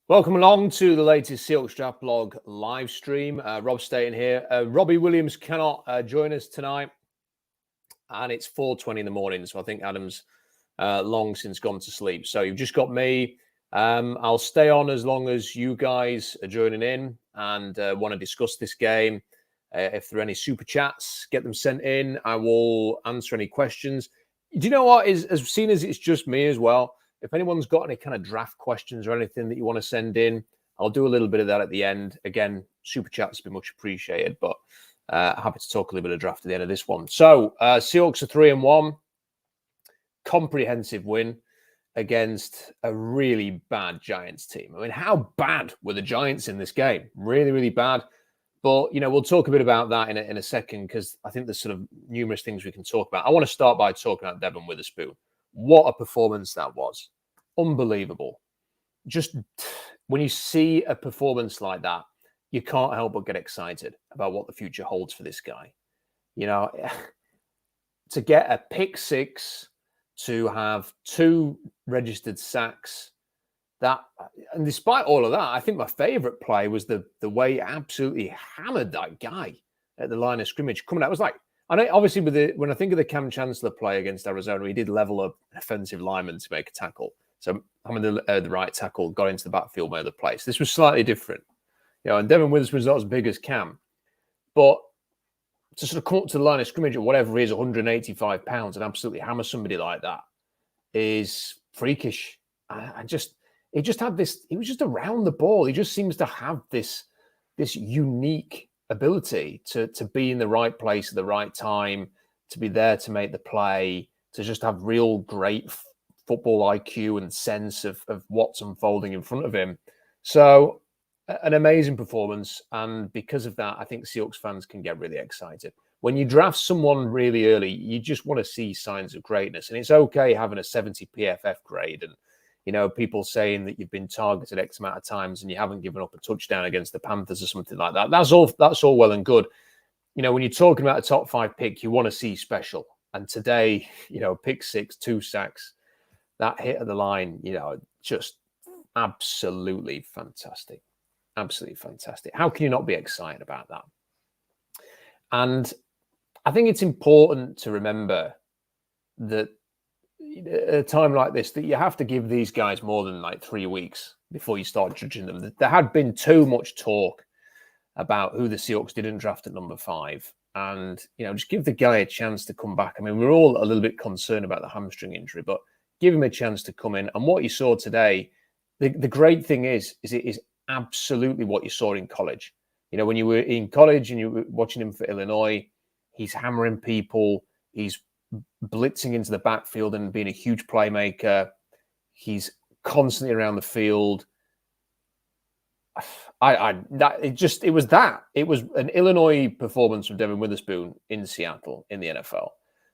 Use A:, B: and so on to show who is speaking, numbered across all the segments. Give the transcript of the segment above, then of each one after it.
A: Welcome along to the latest Seahawks Draft Blog live stream. Rob Staton here. Robbie Williams cannot join us tonight, and it's 4:20 in the morning, so I think Adam's long since gone to sleep. So you've just got me. I'll stay on as long as you guys are joining in and want to discuss this game. If there are any super chats, get them sent in. I will answer any questions. Do you know what? As seen as it's just me as well, if anyone's got any kind of draft questions or anything that you want to send in, I'll do a little bit of that at the end. Again, super chats be much appreciated, but happy to talk a little bit of draft at the end of this one. So Seahawks are 3-1. Comprehensive win against a really bad Giants team. I mean, how bad were the Giants in this game? Really, really bad. But, you know, we'll talk a bit about that in a second because I think there's sort of numerous things we can talk about. I want to start by talking about Devon Witherspoon. What a performance that was. Unbelievable. Just when you see a performance like that, you can't help but get excited about what the future holds for this guy. You know, to get a pick six, to have 2 registered sacks, and despite all of that, I think my favorite play was the way he absolutely hammered that guy at the line of scrimmage. Coming out, it was like, I know obviously when I think of the Cam Chancellor play against Arizona, he did level up an offensive lineman to make a tackle. So having the right tackle, got into the backfield, made the play. So this was slightly different. You know, and Devon Witherspoon's not as big as Cam. But to sort of come up to the line of scrimmage at whatever he is, 185 pounds, and absolutely hammer somebody like that is freakish. He just had this, he was just around the ball. He just seems to have this unique ability to be in the right place at the right time, to be there to make the play, to just have real great football IQ and sense of what's unfolding in front of him. So an amazing performance. And because of that, I think Seahawks fans can get really excited. When you draft someone really early, you just want to see signs of greatness. And it's okay having a 70 PFF grade and, you know, people saying that you've been targeted X amount of times and you haven't given up a touchdown against the Panthers or something like that. That's all well and good. You know, when you're talking about a top 5 pick, you want to see special. And today, you know, pick 6, 2 sacks, that hit at the line, you know, just absolutely fantastic. Absolutely fantastic. How can you not be excited about that? And I think it's important to remember that at a time like this, that you have to give these guys more than like 3 weeks before you start judging them. There had been too much talk about who the Seahawks didn't draft at number 5. And, you know, just give the guy a chance to come back. I mean, we're all a little bit concerned about the hamstring injury, but give him a chance to come in. And what you saw today, the great thing is it is absolutely what you saw in college. You know, when you were in college and you were watching him for Illinois, he's hammering people. He's blitzing into the backfield and being a huge playmaker. He's constantly around the field. It was an Illinois performance from Devon Witherspoon in Seattle in the NFL.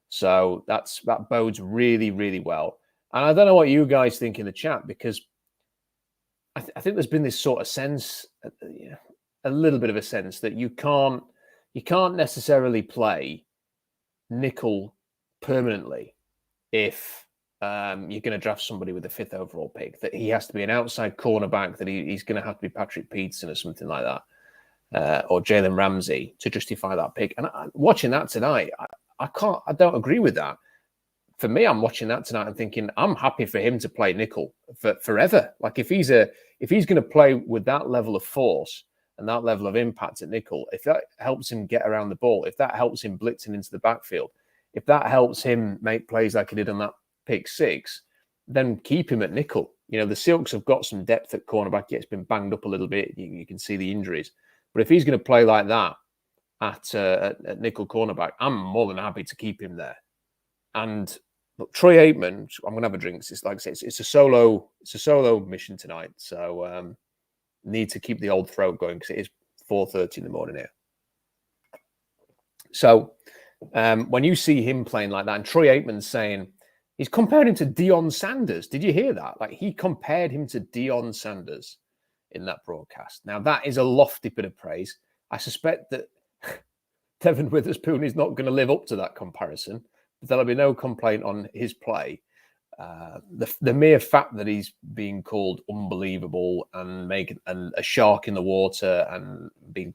A: So that bodes really, really well. And I don't know what you guys think in the chat, because I think there's been this sort of sense, a little bit of a sense that you can't necessarily play nickel permanently if you're going to draft somebody with the 5th overall pick, that he has to be an outside cornerback, that he's going to have to be Patrick Peterson or something like that, or Jalen Ramsey to justify that pick. And watching that tonight, I don't agree with that. For me, I'm watching that tonight and thinking I'm happy for him to play nickel forever. Like if he's going to play with that level of force and that level of impact at nickel, if that helps him get around the ball, if that helps him blitzing into the backfield, if that helps him make plays like he did on that pick 6, then keep him at nickel. You know, the Seahawks have got some depth at cornerback. Yeah, it's been banged up a little bit. You can see the injuries. But if he's going to play like that at nickel cornerback, I'm more than happy to keep him there. And look, Troy Aikman, I'm going to have a drink. It's like I say, it's a solo mission tonight. So need to keep the old throat going because it is 4:30 in the morning here. So when you see him playing like that, and Troy Aikman saying, he's compared him to Deion Sanders. Did you hear that? Like he compared him to Deion Sanders in that broadcast. Now that is a lofty bit of praise. I suspect that Devon Witherspoon is not going to live up to that comparison. There'll be no complaint on his play. The mere fact that he's being called unbelievable and making a shark in the water and being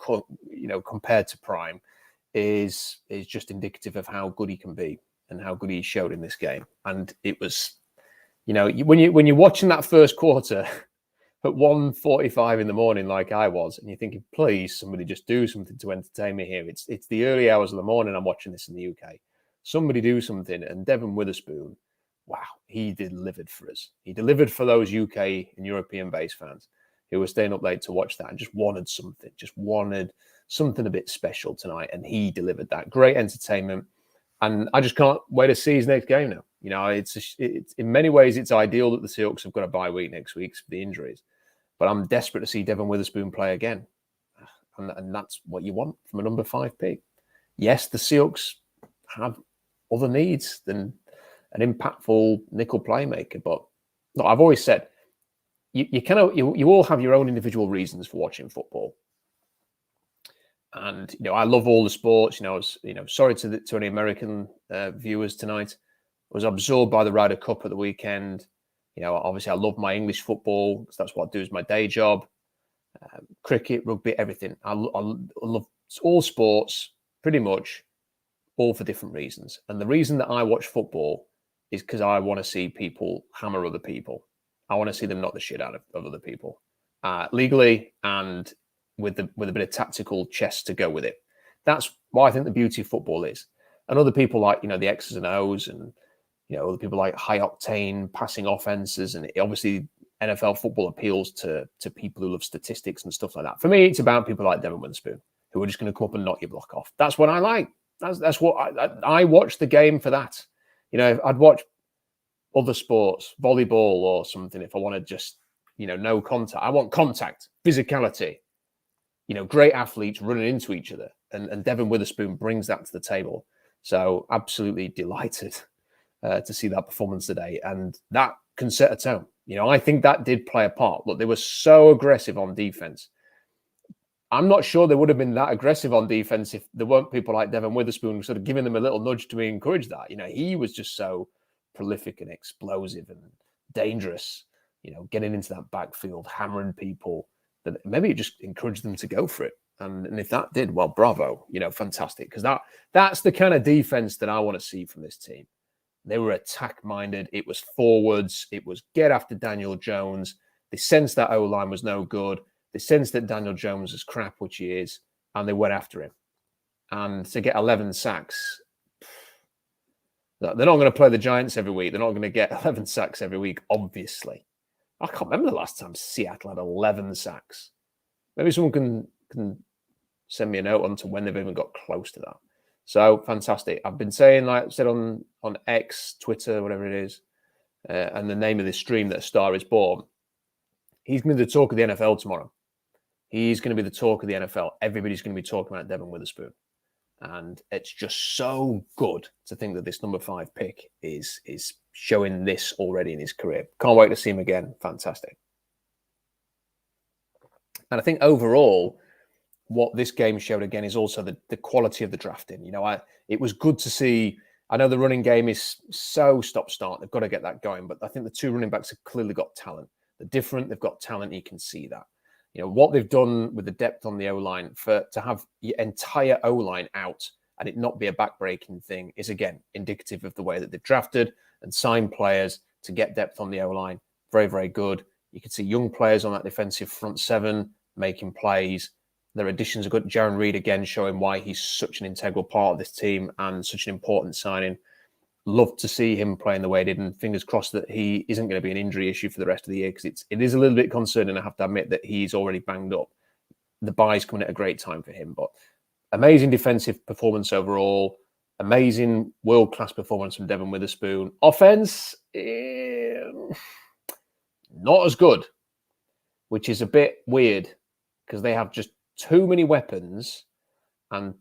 A: compared to Prime is just indicative of how good he can be and how good he showed in this game. And it was, when you're watching that first quarter at 1:45 in the morning, like I was, and you're thinking, please, somebody just do something to entertain me here. It's the early hours of the morning. I'm watching this in the UK. Somebody do something. And Devon Witherspoon, wow, he delivered for us. He delivered for those UK and European-based fans who were staying up late to watch that and just wanted something a bit special tonight. And he delivered that. Great entertainment. And I just can't wait to see his next game now. It's in many ways, it's ideal that the Seahawks have got a bye week next week for the injuries. But I'm desperate to see Devon Witherspoon play again. And that's what you want from a number 5 pick. Yes, the Seahawks have other needs than an impactful nickel playmaker. But no, I've always said, you all have your own individual reasons for watching football. And, I love all the sports. I was, sorry to any American viewers tonight. I was absorbed by the Ryder Cup at the weekend. Obviously I love my English football because that's what I do as my day job. Cricket, rugby, everything. I love all sports, pretty much, all for different reasons. And the reason that I watch football is because I want to see people hammer other people. I want to see them knock the shit out of other people, legally and with a bit of tactical chess to go with it. That's why I think the beauty of football is. And other people like, the X's and O's and, other people like high octane passing offenses. And obviously NFL football appeals to people who love statistics and stuff like that. For me, it's about people like Devon Witherspoon who are just going to come up and knock your block off. That's what I like. That's what I watch the game for that. I'd watch other sports, volleyball or something, if I want to just, no contact. I want contact, physicality, great athletes running into each other. And Devon Witherspoon brings that to the table. So absolutely delighted to see that performance today. And that can set a tone. I think that did play a part. Look, they were so aggressive on defense. I'm not sure they would have been that aggressive on defense if there weren't people like Devon Witherspoon sort of giving them a little nudge to encourage that. He was just so prolific and explosive and dangerous, getting into that backfield, hammering people, that maybe it just encouraged them to go for it. And if that did, well, bravo, fantastic. Because that's the kind of defense that I want to see from this team. They were attack-minded. It was forwards. It was get after Daniel Jones. They sensed that O-line was no good. They sensed that Daniel Jones is crap, which he is, and they went after him. And to get 11 sacks, they're not going to play the Giants every week. They're not going to get 11 sacks every week, obviously. I can't remember the last time Seattle had 11 sacks. Maybe someone can send me a note on to when they've even got close to that. So fantastic. I've been saying, like I said on X, Twitter, whatever it is, and the name of this stream that A Star Is Born, he's going to be the talk of the NFL tomorrow. He's going to be the talk of the NFL. Everybody's going to be talking about Devon Witherspoon. And it's just so good to think that this number 5 pick is showing this already in his career. Can't wait to see him again. Fantastic. And I think overall, what this game showed again is also the quality of the drafting. It was good to see. I know the running game is so stop-start. They've got to get that going. But I think the 2 running backs have clearly got talent. They're different. They've got talent. You can see that. What they've done with the depth on the O-line to have the entire O-line out and it not be a back-breaking thing is, again, indicative of the way that they've drafted and signed players to get depth on the O-line. Very, very good. You can see young players on that defensive front 7 making plays. Their additions are good. Jaron Reed, again, showing why he's such an integral part of this team and such an important signing. Love to see him playing the way he did, and fingers crossed that he isn't going to be an injury issue for the rest of the year, because it is a little bit concerning, I have to admit, that he's already banged up. The bye's coming at a great time for him, but amazing defensive performance overall. Amazing world-class performance from Devon Witherspoon. Offense, not as good, which is a bit weird because they have just too many weapons and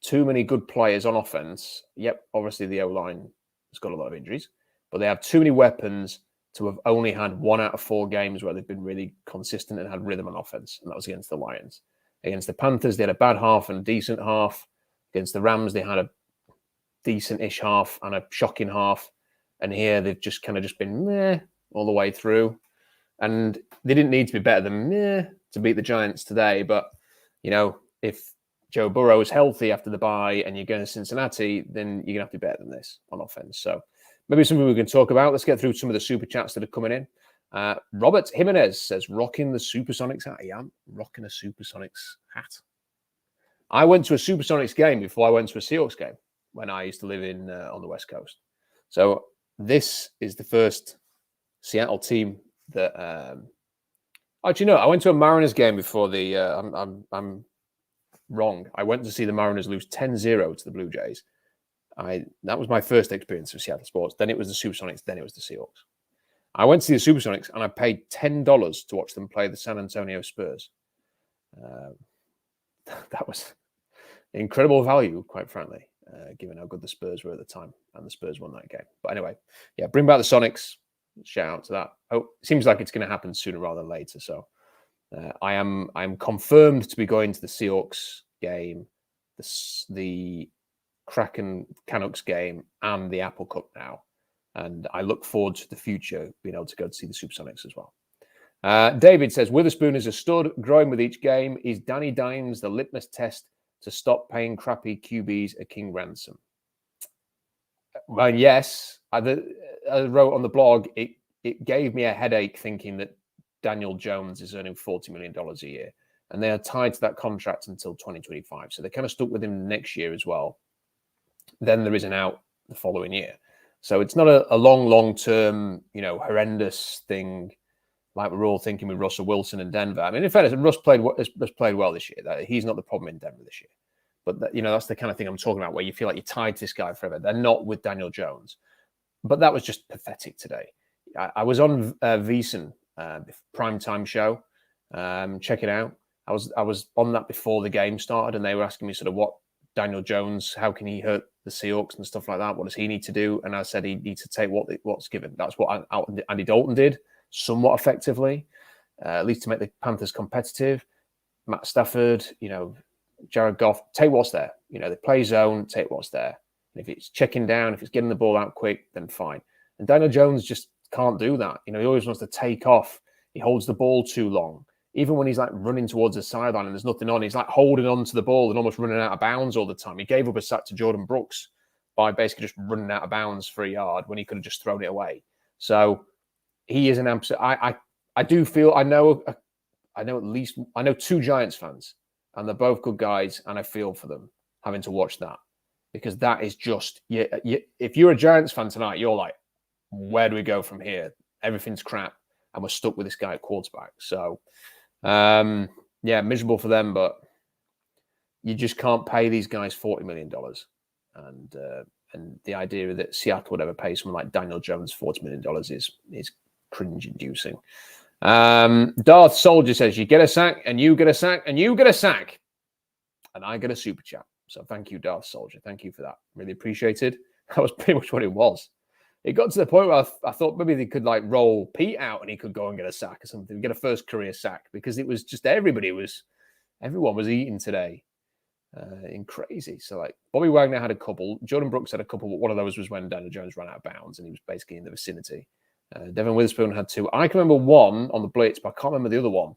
A: too many good players on offense. Yep, obviously the O-line has got a lot of injuries, but they have too many weapons to have only had 1 out of 4 games where they've been really consistent and had rhythm on offense, and that was against the Lions. Against the Panthers, they had a bad half and a decent half. Against the Rams, they had a decent-ish half and a shocking half. And here they've just kind of just been meh all the way through. And they didn't need to be better than meh to beat the Giants today. But, if Joe Burrow is healthy after the bye and you're going to Cincinnati, then you're going to have to be better than this on offense. So maybe something we can talk about. Let's get through some of the super chats that are coming in. Robert Jimenez says, rocking the Supersonics hat. Yeah, I'm rocking a Supersonics hat. I went to a Supersonics game before I went to a Seahawks game when I used to live on the West Coast. So this is the first Seattle team that. Actually, no, I went to a Mariners game before the. I'm wrong. I went to see the Mariners lose 10-0 to the Blue Jays. That was my first experience of Seattle sports. Then it was the Supersonics. Then it was the Seahawks. I went to see the Supersonics and I paid $10 to watch them play the San Antonio Spurs. That was incredible value, quite frankly, given how good the Spurs were at the time, and the Spurs won that game. But anyway, yeah, bring back the Sonics. Shout out to that. Oh, it seems like it's going to happen sooner rather than later. So I am confirmed to be going to the Seahawks game, the Kraken Canucks game, and the Apple Cup now. And I look forward to the future being able to go to see the Supersonics as well. David says, Witherspoon is a stud, growing with each game. Is Danny Dimes the litmus test to stop paying crappy QBs a king ransom? Well, yes. I wrote on the blog, it gave me a headache thinking that Daniel Jones is earning $40 million a year. And they are tied to that contract until 2025. So they're kind of stuck with him next year as well. Then there is an out the following year. So it's not a long-term, horrendous thing like we're all thinking with Russell Wilson and Denver. I mean, in fairness, Russ has played well this year. He's not the problem in Denver this year. But, that's the kind of thing I'm talking about, where you feel like you're tied to this guy forever. They're not with Daniel Jones. But that was just pathetic today. I was on VSiN, primetime show. Check it out. I was on that before the game started, and they were asking me sort of what Daniel Jones, how can he hurt the Seahawks and stuff like that? What does he need to do? And I said he needs to take what's given. That's what Andy Dalton did somewhat effectively, at least to make the Panthers competitive. Matt Stafford, Jared Goff, take what's there. They play zone, take what's there. And if it's checking down, if it's getting the ball out quick, then fine. And Daniel Jones just can't do that. He always wants to take off. He holds the ball too long. Even when he's like running towards the sideline and there's nothing on, he's like holding on to the ball and almost running out of bounds all the time. He gave up a sack to Jordan Brooks by basically just running out of bounds for a yard when he could have just thrown it away. So he is an absolute. I do feel I know two Giants fans, and they're both good guys, and I feel for them having to watch that, because that is just if you're a Giants fan tonight, you're like, where do we go from here? Everything's crap, and we're stuck with this guy at quarterback. So. Miserable for them, but you just can't pay these guys $40 million. And the idea that Seattle would ever pay someone like Daniel Jones $40 million is cringe-inducing. Darth Soldier says, you get a sack, and you get a sack, and you get a sack. And I get a super chat. So thank you, Darth Soldier. Thank you for that. Really appreciated. That was pretty much what it was. It got to the point where I thought maybe they could roll Pete out and he could go and get a sack or something, get a first career sack, because it was just everyone was eating today in crazy. So Bobby Wagner had a couple, Jordan Brooks had a couple, but one of those was when Daniel Jones ran out of bounds and he was basically in the vicinity. Devon Witherspoon had two. I can remember one on the blitz, but I can't remember the other one.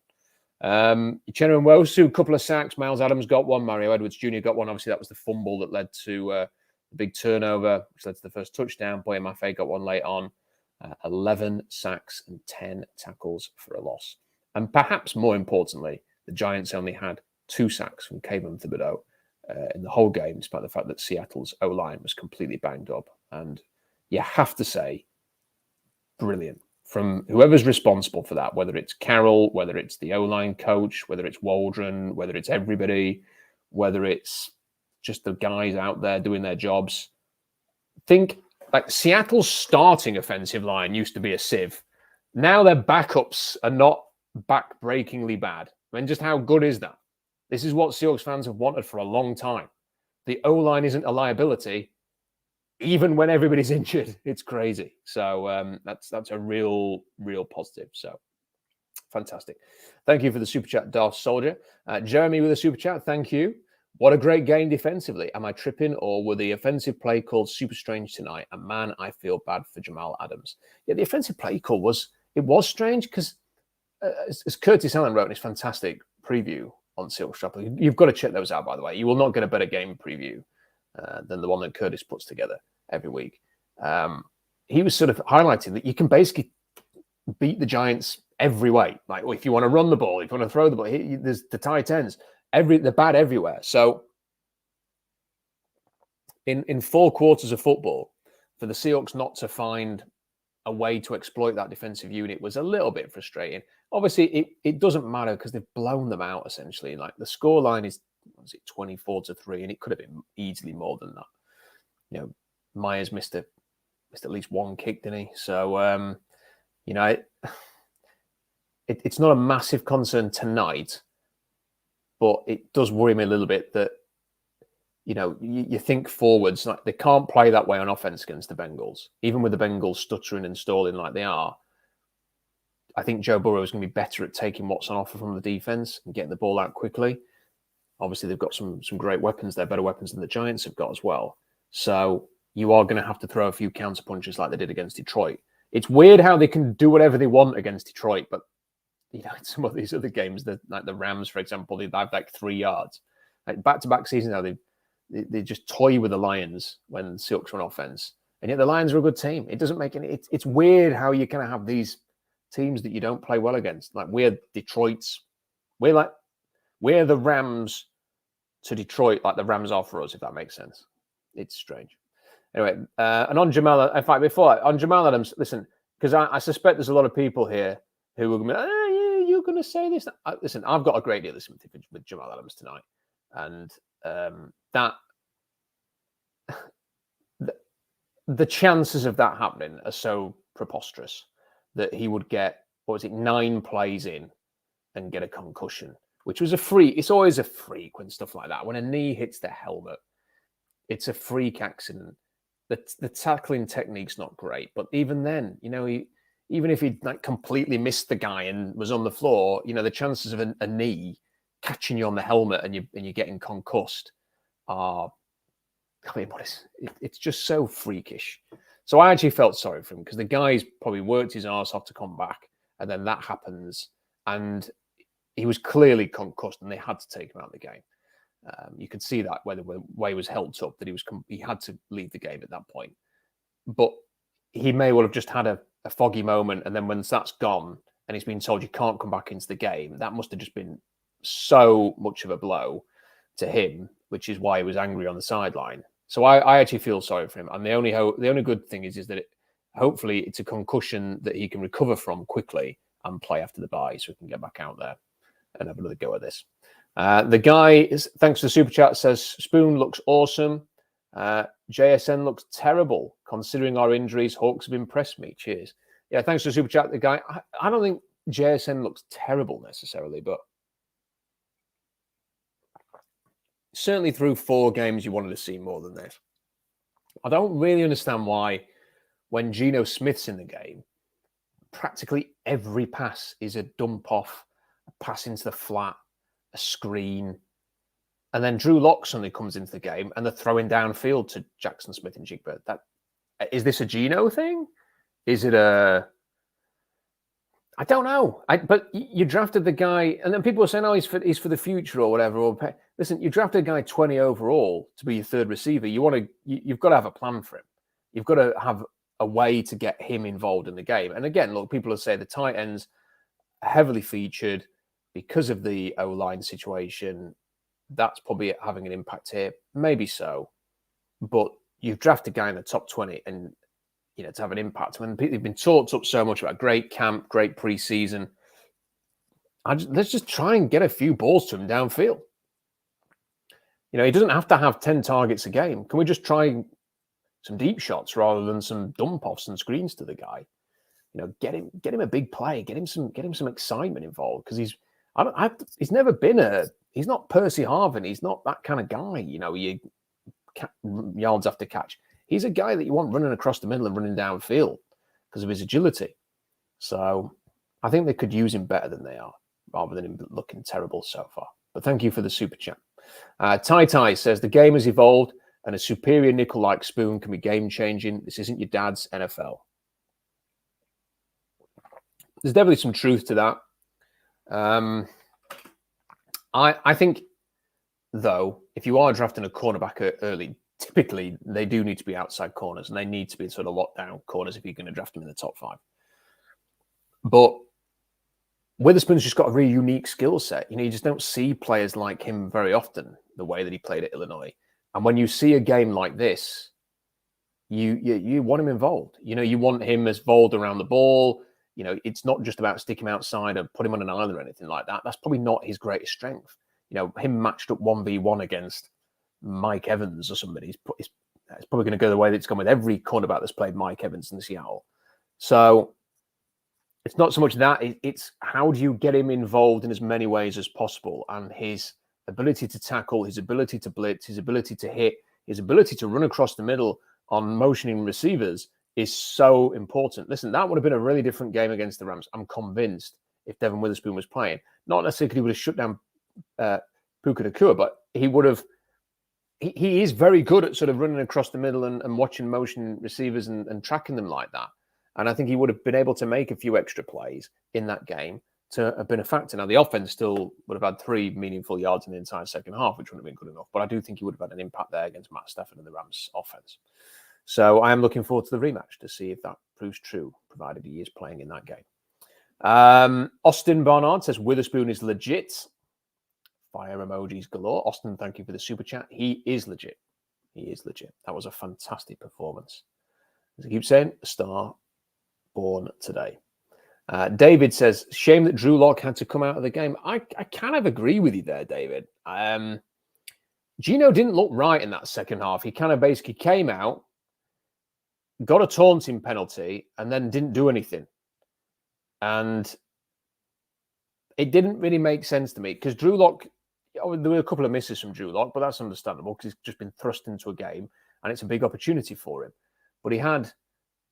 A: Geno and Wosu, a couple of sacks. Miles Adams got one. Mario Edwards Jr. got one. Obviously, that was the fumble that led to big turnover, which led to the first touchdown. Boye Mafe got one late on. 11 sacks and 10 tackles for a loss. And perhaps more importantly, the Giants only had 2 sacks from Kayvon Thibodeau in the whole game, despite the fact that Seattle's O-line was completely banged up. And you have to say, brilliant. From whoever's responsible for that, whether it's Carroll, whether it's the O-line coach, whether it's Waldron, whether it's everybody, whether it's just the guys out there doing their jobs. Think Seattle's starting offensive line used to be a sieve. Now their backups are not back-breakingly bad. I mean, just how good is that? This is what Seahawks fans have wanted for a long time. The O-line isn't a liability, even when everybody's injured. It's crazy. So that's a real positive. So fantastic. Thank you for the super chat, Darth Soldier. Jeremy with a super chat. Thank you. What a great game defensively. Am I tripping, or were the offensive play calls super strange tonight? And man, I feel bad for Jamal Adams. Yeah, the offensive play call was strange because as Curtis Allen wrote in his fantastic preview on Seahawks Trap, you've got to check those out, by the way. You will not get a better game preview than the one that Curtis puts together every week. He was sort of highlighting that you can basically beat the Giants every way. Like, if you want to run the ball, if you want to throw the ball, there's the tight ends. They're bad everywhere. So in 4 quarters of football, for the Seahawks not to find a way to exploit that defensive unit was a little bit frustrating. Obviously, it doesn't matter because they've blown them out, essentially. Like, the scoreline is 24-3, and it could have been easily more than that. Myers missed at least one kick, didn't he? So, it's not a massive concern tonight, but it does worry me a little bit that, you think forwards, like, they can't play that way on offense against the Bengals. Even with the Bengals stuttering and stalling like they are, I think Joe Burrow is going to be better at taking what's on offer from the defense and getting the ball out quickly. Obviously, they've got some great weapons. They're better weapons than the Giants have got as well. So you are going to have to throw a few counter punches like they did against Detroit. It's weird how they can do whatever they want against Detroit, but in some of these other games, like the Rams, for example, they have like 3 yards. Like, back-to-back seasons now, they just toy with the Lions when Seahawks are on offense, and yet the Lions are a good team. It doesn't make any. It's weird how you kind of have these teams that you don't play well against. Like, we're the Rams to Detroit, like the Rams are for us, if that makes sense. It's strange. Anyway, and on Jamal, in fact, on Jamal Adams, listen, because I suspect there's a lot of people here who are going to be, you're going to say this. Listen, I've got a great deal of sympathy with Jamal Adams tonight, and the chances of that happening are so preposterous that he would get, 9 plays in and get a concussion, which was it's always a freak when stuff like that. When a knee hits the helmet, it's a freak accident. The tackling technique's not great, but even then, even if he completely missed the guy and was on the floor, the chances of a knee catching you on the helmet and you're getting concussed are, it's just so freakish. So I actually felt sorry for him because the guy's probably worked his arse off to come back, and then that happens, and he was clearly concussed, and they had to take him out of the game. You could see that where the way was held up, that he had to leave the game at that point. But he may well have just had a foggy moment, and then when that's gone and he's been told you can't come back into the game, that must have just been so much of a blow to him, which is why he was angry on the sideline. So I actually feel sorry for him, and the only good thing is that hopefully it's a concussion that he can recover from quickly and play after the bye, so he can get back out there and have another go at this. The guy, thanks to the super chat, says Spoon looks awesome. JSN looks terrible considering our injuries. Hawks have impressed me. Cheers. Yeah, thanks to the super chat. The guy, I don't think JSN looks terrible necessarily, but certainly through 4 games, you wanted to see more than this. I don't really understand why, when Geno Smith's in the game, practically every pass is a dump off, a pass into the flat, a screen, and then Drew Lock suddenly comes into the game and they're throwing downfield to Jackson Smith and Jigba. Is this a Geno thing? Is it a... I don't know. But you drafted the guy, and then people are saying, he's for the future or whatever. Listen, you drafted a guy 20 overall to be your 3rd receiver. You've got to have a plan for him. You've got to have a way to get him involved in the game. And again, look, people will say the tight ends are heavily featured because of the O-line situation. That's probably having an impact here. Maybe so. But you've drafted a guy in the top 20 and, to have an impact. When people have been talked up so much about great camp, great preseason, let's just try and get a few balls to him downfield. He doesn't have to have 10 targets a game. Can we just try some deep shots rather than some dump offs and screens to the guy? Get him a big play, get him some excitement involved, because he's never been he's not Percy Harvin. He's not that kind of guy. Yards after catch. He's a guy that you want running across the middle and running downfield because of his agility. So I think they could use him better than they are, rather than him looking terrible so far. But thank you for the super chat. Tai says the game has evolved and a superior nickel-like spoon can be game-changing. This isn't your dad's NFL. There's definitely some truth to that. I think, though, if you are drafting a cornerback early, typically they do need to be outside corners and they need to be sort of lockdown corners if you're going to draft them in the top 5. But Witherspoon's just got a really unique skill set. You just don't see players like him very often, the way that he played at Illinois. And when you see a game like this, you want him involved. You want him involved around the ball. It's not just about stick him outside and put him on an island or anything like that. That's probably not his greatest strength. Him matched up 1v1 against Mike Evans or somebody. It's probably going to go the way that it's gone with every cornerback that's played Mike Evans in Seattle. So it's not so much that, it's how do you get him involved in as many ways as possible, and his ability to tackle, his ability to blitz, his ability to hit, his ability to run across the middle on motioning receivers is so important. Listen, that would have been a really different game against the Rams, I'm convinced, if Devon Witherspoon was playing. Not necessarily he would have shut down Puka Nacua, but he would have. He is very good at sort of running across the middle and watching motion receivers and tracking them like that. And I think he would have been able to make a few extra plays in that game to have been a factor. Now, the offense still would have had 3 meaningful yards in the entire second half, which wouldn't have been good enough. But I do think he would have had an impact there against Matt Stafford and the Rams offense. So I am looking forward to the rematch to see if that proves true, provided he is playing in that game. Austin Barnard says Witherspoon is legit. Fire emojis galore. Austin, thank you for the super chat. He is legit. He is legit. That was a fantastic performance. As I keep saying, a star born today. David says, shame that Drew Lock had to come out of the game. I kind of agree with you there, David. Geno didn't look right in that second half. He kind of basically came out, got a taunting penalty, and then didn't do anything. And it didn't really make sense to me because Drew Lock, there were a couple of misses from Drew Lock, but that's understandable because he's just been thrust into a game and it's a big opportunity for him. But he had,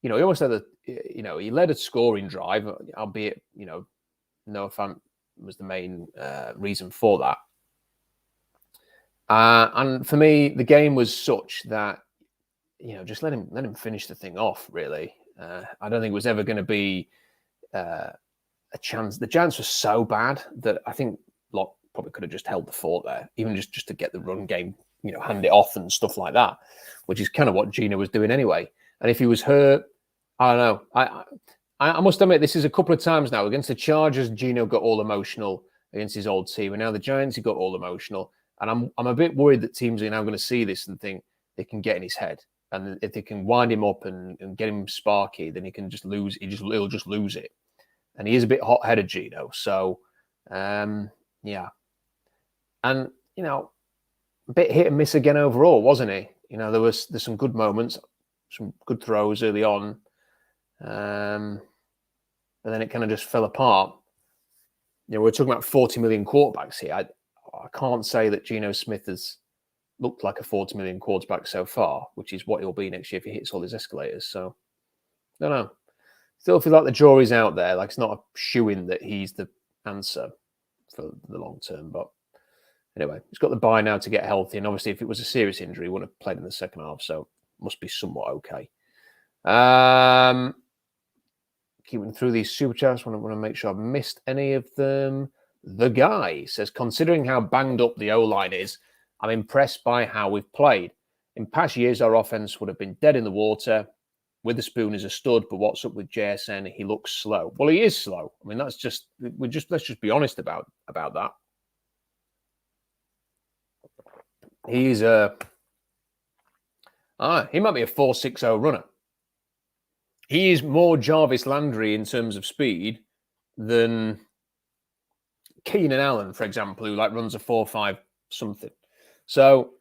A: he almost had he led a scoring drive, albeit, Noah Fant was the main reason for that. And for me, the game was such that, just let him finish the thing off, really. I don't think it was ever going to be a chance. The chance was so bad that I think Locke probably could have just held the fort there, even just to get the run game, hand it off and stuff like that, which is kind of what Geno was doing anyway. And if he was hurt, I don't know. I must admit, this is a couple of times now. Against the Chargers, Geno got all emotional against his old team. And now the Giants, he got all emotional. And I'm a bit worried that teams are now going to see this and think they can get in his head. And if they can wind him up and get him sparky, then he can just lose. He'll just lose it. And he is a bit hot-headed, Geno. So, yeah. And, a bit hit and miss again overall, wasn't he? There's some good moments, some good throws early on. And then it kind of just fell apart. We're talking about 40 million quarterbacks here. I can't say that Geno Smith has looked like a 40 million quarterback so far, which is what he'll be next year if he hits all his escalators. So, I don't know. Still feel like the jury's out there. Like, it's not a shoo-in that he's the answer for the long term. But anyway, he's got the bye now to get healthy. And obviously, if it was a serious injury, he wouldn't have played in the second half. So, must be somewhat okay. Keeping through these super chats, want to make sure I've missed any of them. The guy says, considering how banged up the O-line is, I'm impressed by how we've played. In past years, our offense would have been dead in the water. Witherspoon is a stud, but what's up with JSN? He looks slow. Well, he is slow. I mean, let's just be honest about that. He's he might be a 4.60 runner. He is more Jarvis Landry in terms of speed than Keenan Allen, for example, who runs a 4.5 something. So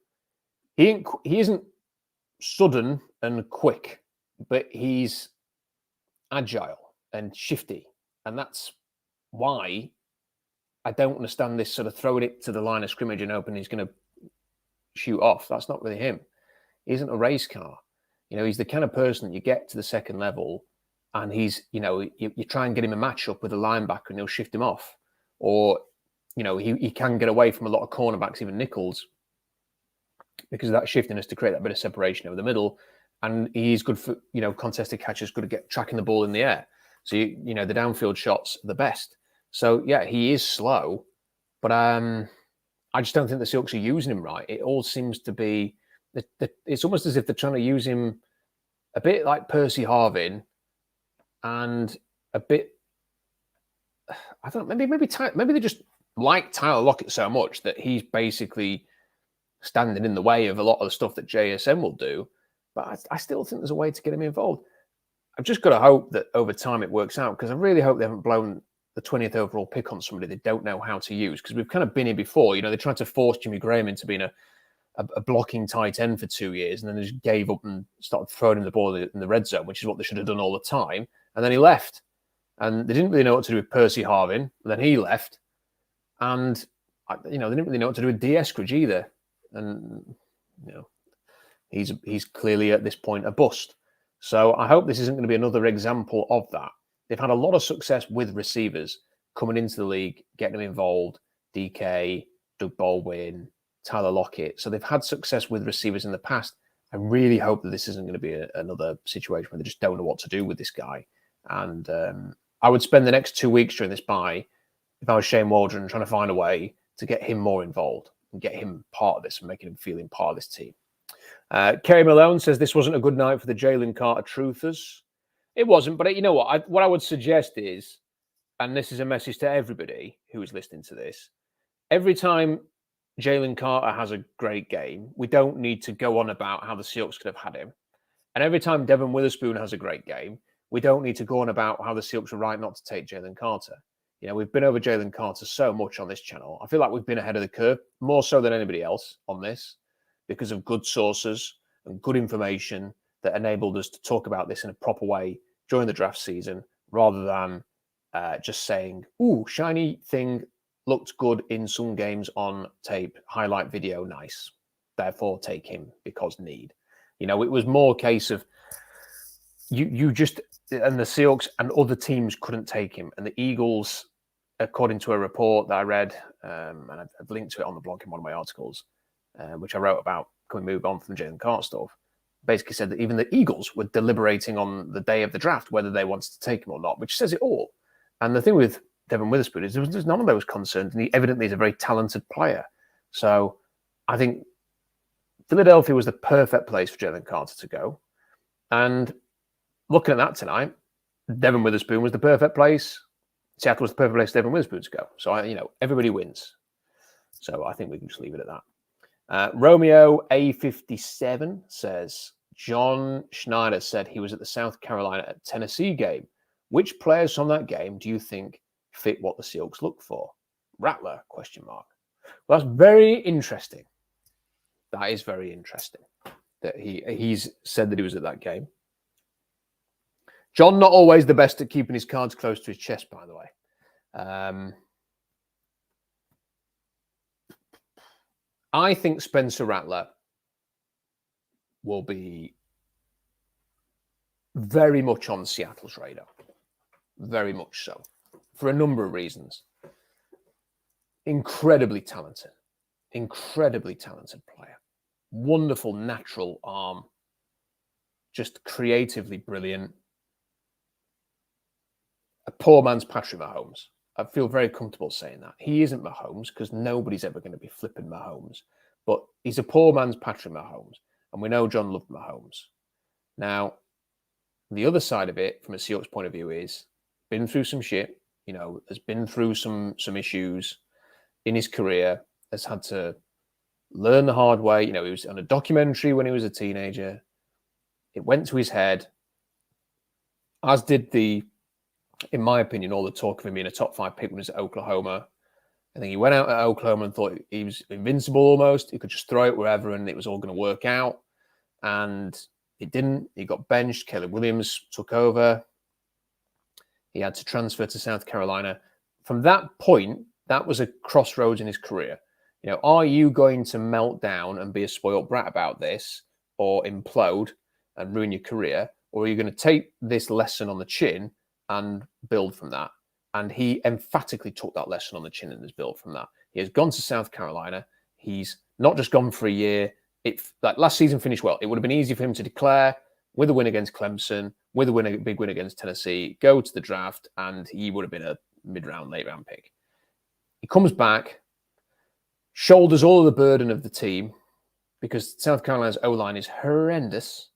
A: he isn't sudden and quick, but he's agile and shifty. And that's why I don't understand this sort of throwing it to the line of scrimmage and hoping he's going to shoot off. That's not really him. He isn't a race car. He's the kind of person that you get to the second level and he's, you try and get him a matchup with a linebacker and he'll shift him off. Or he can get away from a lot of cornerbacks, even nickels, because of that shiftiness to create that bit of separation over the middle. And he's good for, contested catches, good at tracking the ball in the air. So, the downfield shots are the best. So, yeah, he is slow, but I just don't think the Seahawks are using him right. It all seems to be, it's almost as if they're trying to use him a bit like Percy Harvin and a bit, I don't know, maybe they just like Tyler Lockett so much that he's basically standing in the way of a lot of the stuff that JSN will do. But I still think there's a way to get him involved. I've just got to hope that over time it works out, because I really hope they haven't blown the 20th overall pick on somebody they don't know how to use, because we've kind of been here before. They tried to force Jimmy Graham into being a blocking tight end for 2 years, and then they just gave up and started throwing him the ball in the red zone, which is what they should have done all the time. And then he left. And they didn't really know what to do with Percy Harvin. And then he left. And, they didn't really know what to do with D. Eskridge either. And, he's clearly at this point a bust. So I hope this isn't going to be another example of that. They've had a lot of success with receivers coming into the league, getting them involved. DK, Doug Baldwin, Tyler Lockett. So they've had success with receivers in the past. I really hope that this isn't going to be another situation where they just don't know what to do with this guy. And I would spend the next 2 weeks during this bye, if I was Shane Waldron, trying to find a way to get him more involved and get him part of this and making him feeling part of this team. Kerry Malone says this wasn't a good night for the Jalen Carter truthers. It wasn't, but you know what? What I would suggest is, and this is a message to everybody who is listening to this, every time Jalen Carter has a great game, we don't need to go on about how the Seahawks could have had him. And every time Devon Witherspoon has a great game, we don't need to go on about how the Seahawks were right not to take Jalen Carter. We've been over Jalen Carter so much on this channel. I feel like we've been ahead of the curve, more so than anybody else on this, because of good sources and good information that enabled us to talk about this in a proper way during the draft season, rather than just saying, ooh, shiny thing looked good in some games on tape, highlight video, nice. Therefore, take him because need. It was more a case of you just, and the Seahawks and other teams couldn't take him. And the Eagles, according to a report that I read, and I've linked to it on the blog in one of my articles, which I wrote about, can we move on from the Jalen Carter stuff, basically said that even the Eagles were deliberating on the day of the draft whether they wanted to take him or not, which says it all. And the thing with Devon Witherspoon is there's none of those concerns, and he evidently is a very talented player. So I think Philadelphia was the perfect place for Jalen Carter to go. And looking at that tonight, Devon Witherspoon was the perfect place. Seattle was the perfect place for Devon Witherspoon to go. So, everybody wins. So I think we can just leave it at that. Romeo A57 says, John Schneider said he was at the South Carolina at Tennessee game. Which players from that game do you think fit what the Seahawks look for? Rattler, ? Well, that's very interesting. That is very interesting that he's said that he was at that game. John, not always the best at keeping his cards close to his chest, by the way. I think Spencer Rattler will be very much on Seattle's radar. Very much so. For a number of reasons. Incredibly talented player. Wonderful natural arm. Just creatively brilliant. A poor man's Patrick Mahomes. I feel very comfortable saying that. He isn't Mahomes because nobody's ever going to be flipping Mahomes. But he's a poor man's Patrick Mahomes. And we know John loved Mahomes. Now, the other side of it, from a Seahawks point of view, is been through some shit, has been through some issues in his career, has had to learn the hard way. He was on a documentary when he was a teenager. It went to his head, as did in my opinion, all the talk of him being a top 5 pick when he was at Oklahoma. I think he went out at Oklahoma and thought he was invincible almost. He could just throw it wherever and it was all going to work out. And it didn't. He got benched. Caleb Williams took over. He had to transfer to South Carolina. From that point, that was a crossroads in his career. Are you going to melt down and be a spoiled brat about this, or implode and ruin your career? Or are you going to take this lesson on the chin and build from that? And he emphatically took that lesson on the chin and has built from that. He has gone to South Carolina. He's not just gone for a year. Like last season finished well. It would have been easy for him to declare with a win against Clemson, with a big win against Tennessee, go to the draft, and he would have been a mid-round, late-round pick. He comes back, shoulders all of the burden of the team because South Carolina's O-line is horrendous,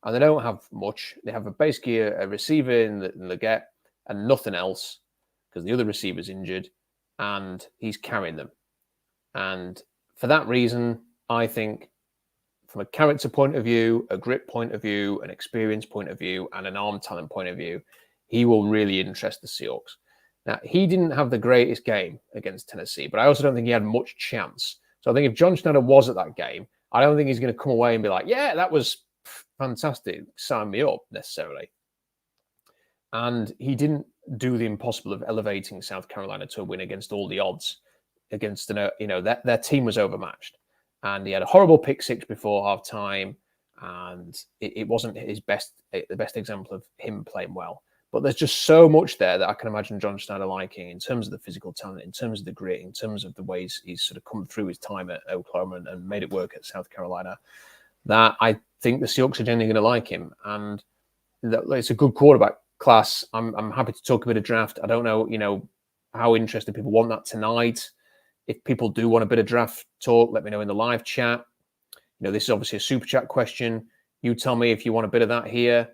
A: and they don't have much. They have basically a receiver in Leggett and nothing else because the other receiver's injured, and he's carrying them. And for that reason, I think from a character point of view, a grit point of view, an experience point of view, and an arm talent point of view, he will really interest the Seahawks. Now, he didn't have the greatest game against Tennessee, but I also don't think he had much chance. So I think if John Schneider was at that game, I don't think he's going to come away and be like, yeah, that was fantastic, sign me up, necessarily. And he didn't do the impossible of elevating South Carolina to a win against all the odds. Against, their team was overmatched. And he had a horrible pick six before halftime, and it wasn't the best example of him playing well. But there's just so much there that I can imagine John Schneider liking in terms of the physical talent, in terms of the grit, in terms of the ways he's sort of come through his time at Oklahoma and made it work at South Carolina, that I think the Seahawks are generally going to like him. And it's a good quarterback class. I'm happy to talk a bit of draft. I don't know, how interested people want that tonight. If people do want a bit of draft talk, let me know in the live chat. This is obviously a super chat question. You tell me if you want a bit of that here.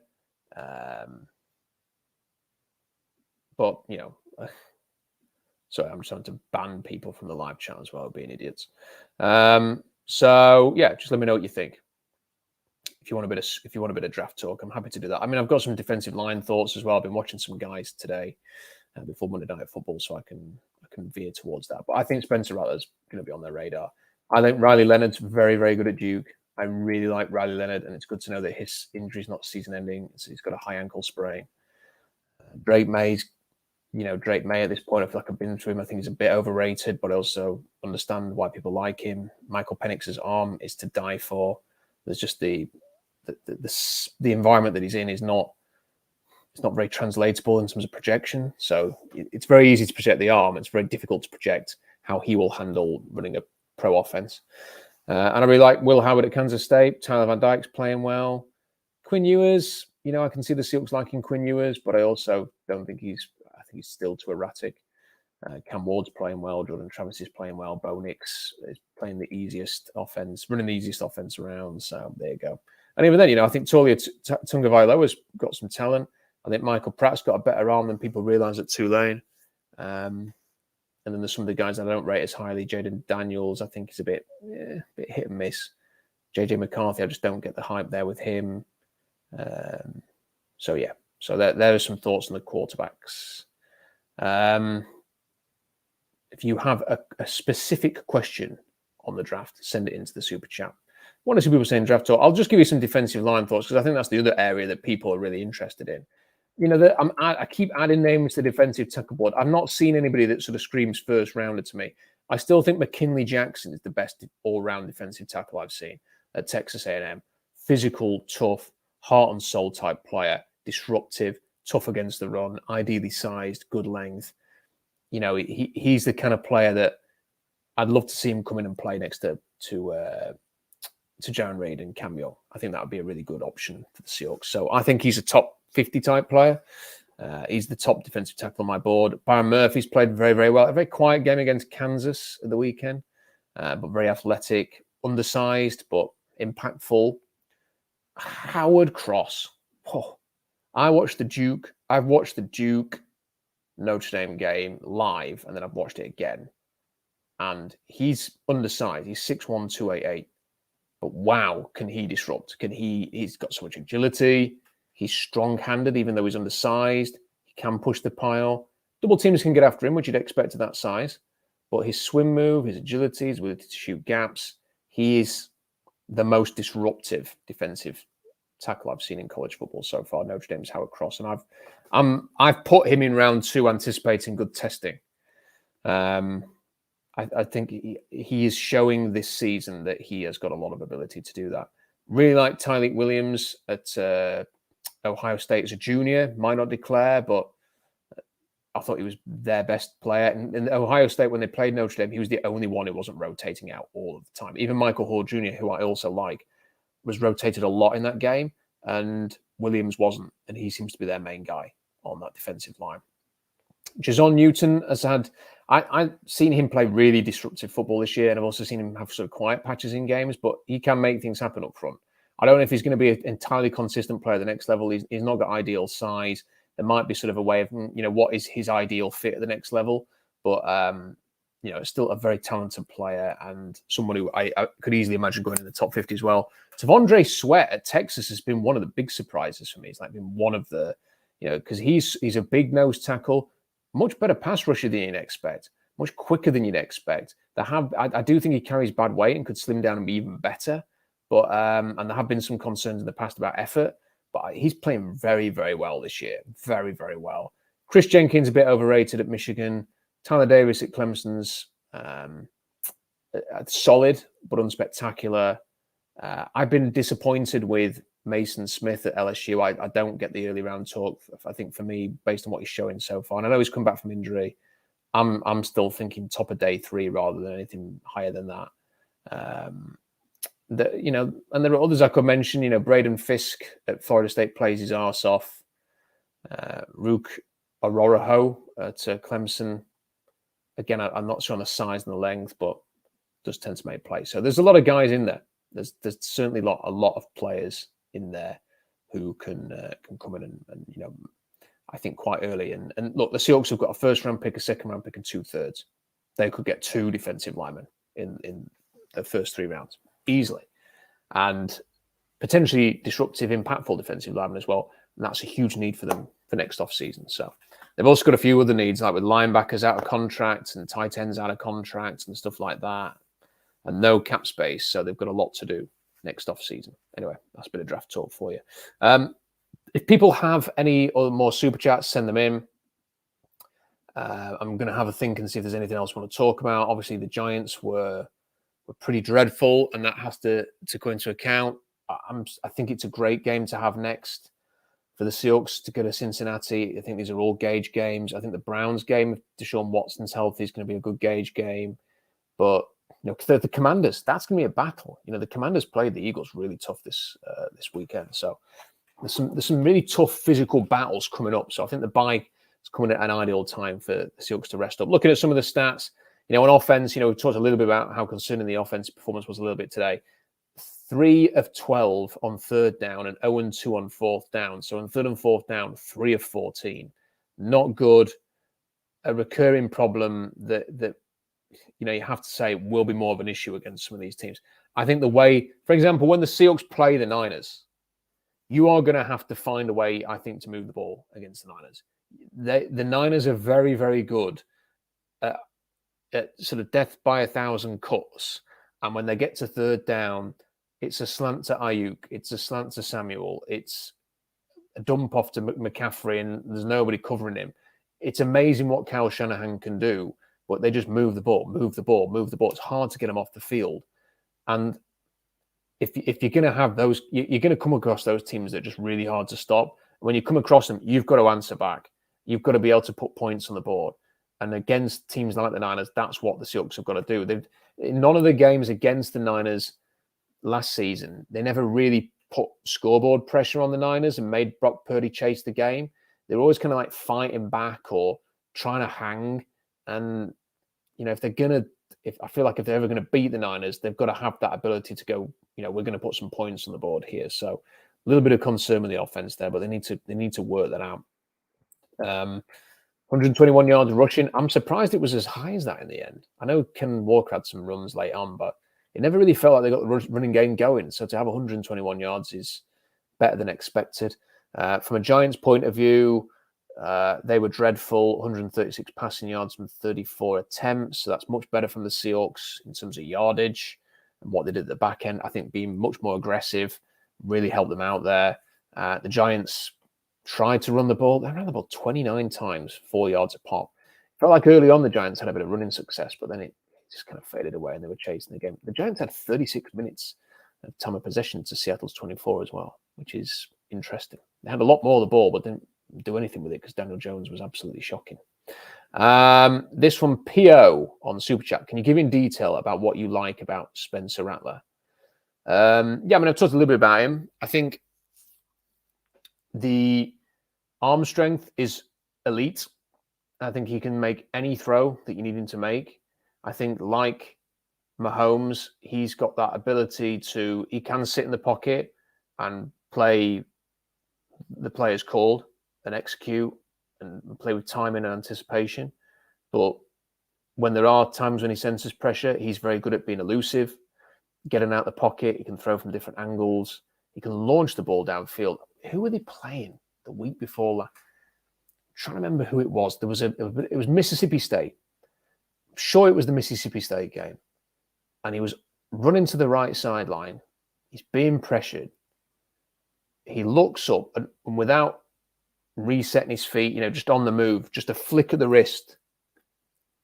A: But, sorry, I'm just having to ban people from the live chat as well, being idiots. So, yeah, just let me know what you think. If you want a bit of draft talk, I'm happy to do that. I mean, I've got some defensive line thoughts as well. I've been watching some guys today before Monday Night Football, so I can veer towards that. But I think Spencer Rattler's going to be on their radar. I think Riley Leonard's very, very good at Duke. I really like Riley Leonard, and it's good to know that his injury is not season-ending. So he's got a high ankle sprain. Drake May at this point, I feel like I've been through him. I think he's a bit overrated, but I also understand why people like him. Michael Penix's arm is to die for. There's just the environment that he's in is not. It's not very translatable in terms of projection. So it's very easy to project the arm. It's very difficult to project how he will handle running a pro offense. And I really like Will Howard at Kansas State. Tyler Van Dyke's playing well. Quinn Ewers, I can see the Seahawks liking Quinn Ewers, but I also don't think I think he's still too erratic. Cam Ward's playing well. Jordan Travis is playing well. Bo Nix is playing the easiest offense, running the easiest offense around. So there you go. And even then, I think Taulia Tagovailoa's got some talent. I think Michael Pratt's got a better arm than people realise at Tulane. And then there's some of the guys that I don't rate as highly. Jaden Daniels, I think, is a bit hit and miss. JJ McCarthy, I just don't get the hype there with him. So there are some thoughts on the quarterbacks. If you have a specific question on the draft, send it into the super chat. I want to see people saying draft talk. I'll just give you some defensive line thoughts because I think that's the other area that people are really interested in. I keep adding names to the defensive tackle board. I've not seen anybody that sort of screams first rounder to me. I still think McKinley Jackson is the best all-round defensive tackle I've seen at Texas A&M. Physical, tough, heart and soul type player, disruptive, tough against the run, ideally sized, good length. He's the kind of player that I'd love to see him come in and play next to Jaron Reed and Cam Young. I think that would be a really good option for the Seahawks. So I think he's a top 50 type player. He's the top defensive tackle on my board. Byron Murphy's played very, very well. A very quiet game against Kansas at the weekend, but very athletic, undersized, but impactful. Howard Cross. I've watched the Duke Notre Dame game live, and then I've watched it again. And he's undersized. He's 6'1", 288. But wow, can he disrupt? He's got so much agility. He's strong-handed, even though he's undersized. He can push the pile. Double teams can get after him, which you'd expect at that size. But his swim move, his agility, his ability to shoot gaps, he is the most disruptive defensive tackle I've seen in college football so far. Notre Dame's Howard Cross, and I've put him in round 2, anticipating good testing. I think he is showing this season that he has got a lot of ability to do that. Really like Tyleik Williams at Ohio State as a junior. Might not declare, but I thought he was their best player. And in Ohio State, when they played Notre Dame, he was the only one who wasn't rotating out all of the time. Even Michael Hall Jr., who I also like, was rotated a lot in that game, and Williams wasn't. And he seems to be their main guy on that defensive line. Jason Newton has had... I've seen him play really disruptive football this year, and I've also seen him have sort of quiet patches in games, but he can make things happen up front. I don't know if he's going to be an entirely consistent player at the next level. He's not got ideal size. There might be sort of a way of, what is his ideal fit at the next level. But, it's still a very talented player and someone who I could easily imagine going in the top 50 as well. T'Vondre Sweat at Texas has been one of the big surprises for me. It's like been one of the, because he's a big nose tackle, much better pass rusher than you'd expect, much quicker than you'd expect. I do think he carries bad weight and could slim down and be even better. But and there have been some concerns in the past about effort, but he's playing very, very well this year. Very, very well. Chris Jenkins a bit overrated at Michigan. Tyler Davis at Clemson's solid but unspectacular. I've been disappointed with Mason Smith at LSU. I don't get the early round talk. I think for me, based on what he's showing so far, and I know he's come back from injury, I'm still thinking top of day 3 rather than anything higher than that. And there are others I could mention. Braden Fisk at Florida State plays his arse off. Rook Arorojo at Clemson. Again, I'm not sure on the size and the length, but does tend to make plays. So there's a lot of guys in there. There's certainly a lot of players in there who can come in and I think quite early. And look, the Seahawks have got a first round pick, a second round pick, and 2/3. They could get 2 defensive linemen in the first 3 rounds easily, and potentially disruptive, impactful defensive linemen as well. And that's a huge need for them for next off season. So they've also got a few other needs, like with linebackers out of contract and tight ends out of contract and stuff like that, and no cap space. So they've got a lot to do next off season. Anyway, that's a bit of draft talk for you. If people have any other more super chats, send them in. I'm going to have a think and see if there's anything else I want to talk about. Obviously, the Giants were pretty dreadful, and that has to go into account. I think it's a great game to have next for the Seahawks to go to Cincinnati. I think these are all gauge games. I think the Browns game, if Deshaun Watson's healthy, is going to be a good gauge game. But the Commanders, that's going to be a battle. The Commanders played the Eagles really tough this weekend. So there's some really tough physical battles coming up. So I think the bye is coming at an ideal time for the Seahawks to rest up. Looking at some of the stats, on offense, we talked a little bit about how concerning the offensive performance was a little bit today. 3 of 12 on third down and 0-2 on fourth down. So on third and fourth down, 3 of 14. Not good. A recurring problem that you have to say will be more of an issue against some of these teams. I think the way, for example, when the Seahawks play the Niners, you are going to have to find a way, I think, to move the ball against the Niners. The Niners are very, very good at sort of death by 1,000 cuts. And when they get to third down, it's a slant to Ayuk, it's a slant to Samuel, it's a dump off to McCaffrey, and there's nobody covering him. It's amazing what Kyle Shanahan can do, but they just move the ball. It's hard to get them off the field. And if you're going to have those, you're going to come across those teams that are just really hard to stop. When you come across them, you've got to answer back. You've got to be able to put points on the board. And against teams like the Niners, that's what the Seahawks have got to do. In none of the games against the Niners last season, they never really put scoreboard pressure on the Niners and made Brock Purdy chase the game. They're always kind of like fighting back or trying to hang. And, if I feel like if they're ever going to beat the Niners, they've got to have that ability to go, we're going to put some points on the board here. So a little bit of concern with the offense there, but they need to work that out. 121 yards rushing. I'm surprised it was as high as that in the end. I know Ken Walker had some runs late on, but it never really felt like they got the running game going. So to have 121 yards is better than expected. From a Giants point of view, they were dreadful. 136 passing yards from 34 attempts. So that's much better from the Seahawks in terms of yardage and what they did at the back end. I think being much more aggressive really helped them out there. The Giants tried to run the ball. They ran the ball 29 times, 4 yards a pop. Felt like early on the Giants had a bit of running success, but then it just kind of faded away and they were chasing the game. The Giants had 36 minutes of time of possession to Seattle's 24 as well, which is interesting. They had a lot more of the ball, but didn't do anything with it because Daniel Jones was absolutely shocking This from PO on Super Chat. Can you give in detail about what you like about Spencer Rattler? Yeah, I mean, I've talked a little bit about him. I think the arm strength is elite. I think he can make any throw that you need him to make. I think, like Mahomes, he's got that ability to, he can sit in the pocket and play the players called and execute and play with timing and anticipation. But when there are times when he senses pressure, he's very good at being elusive, getting out the pocket. He can throw from different angles. He can launch the ball downfield. Who were they playing the week before? I'm trying to remember who it was. It was Mississippi State. I'm sure it was the Mississippi State game. And he was running to the right sideline. He's being pressured. He looks up and without resetting his feet, just on the move, just a flick of the wrist,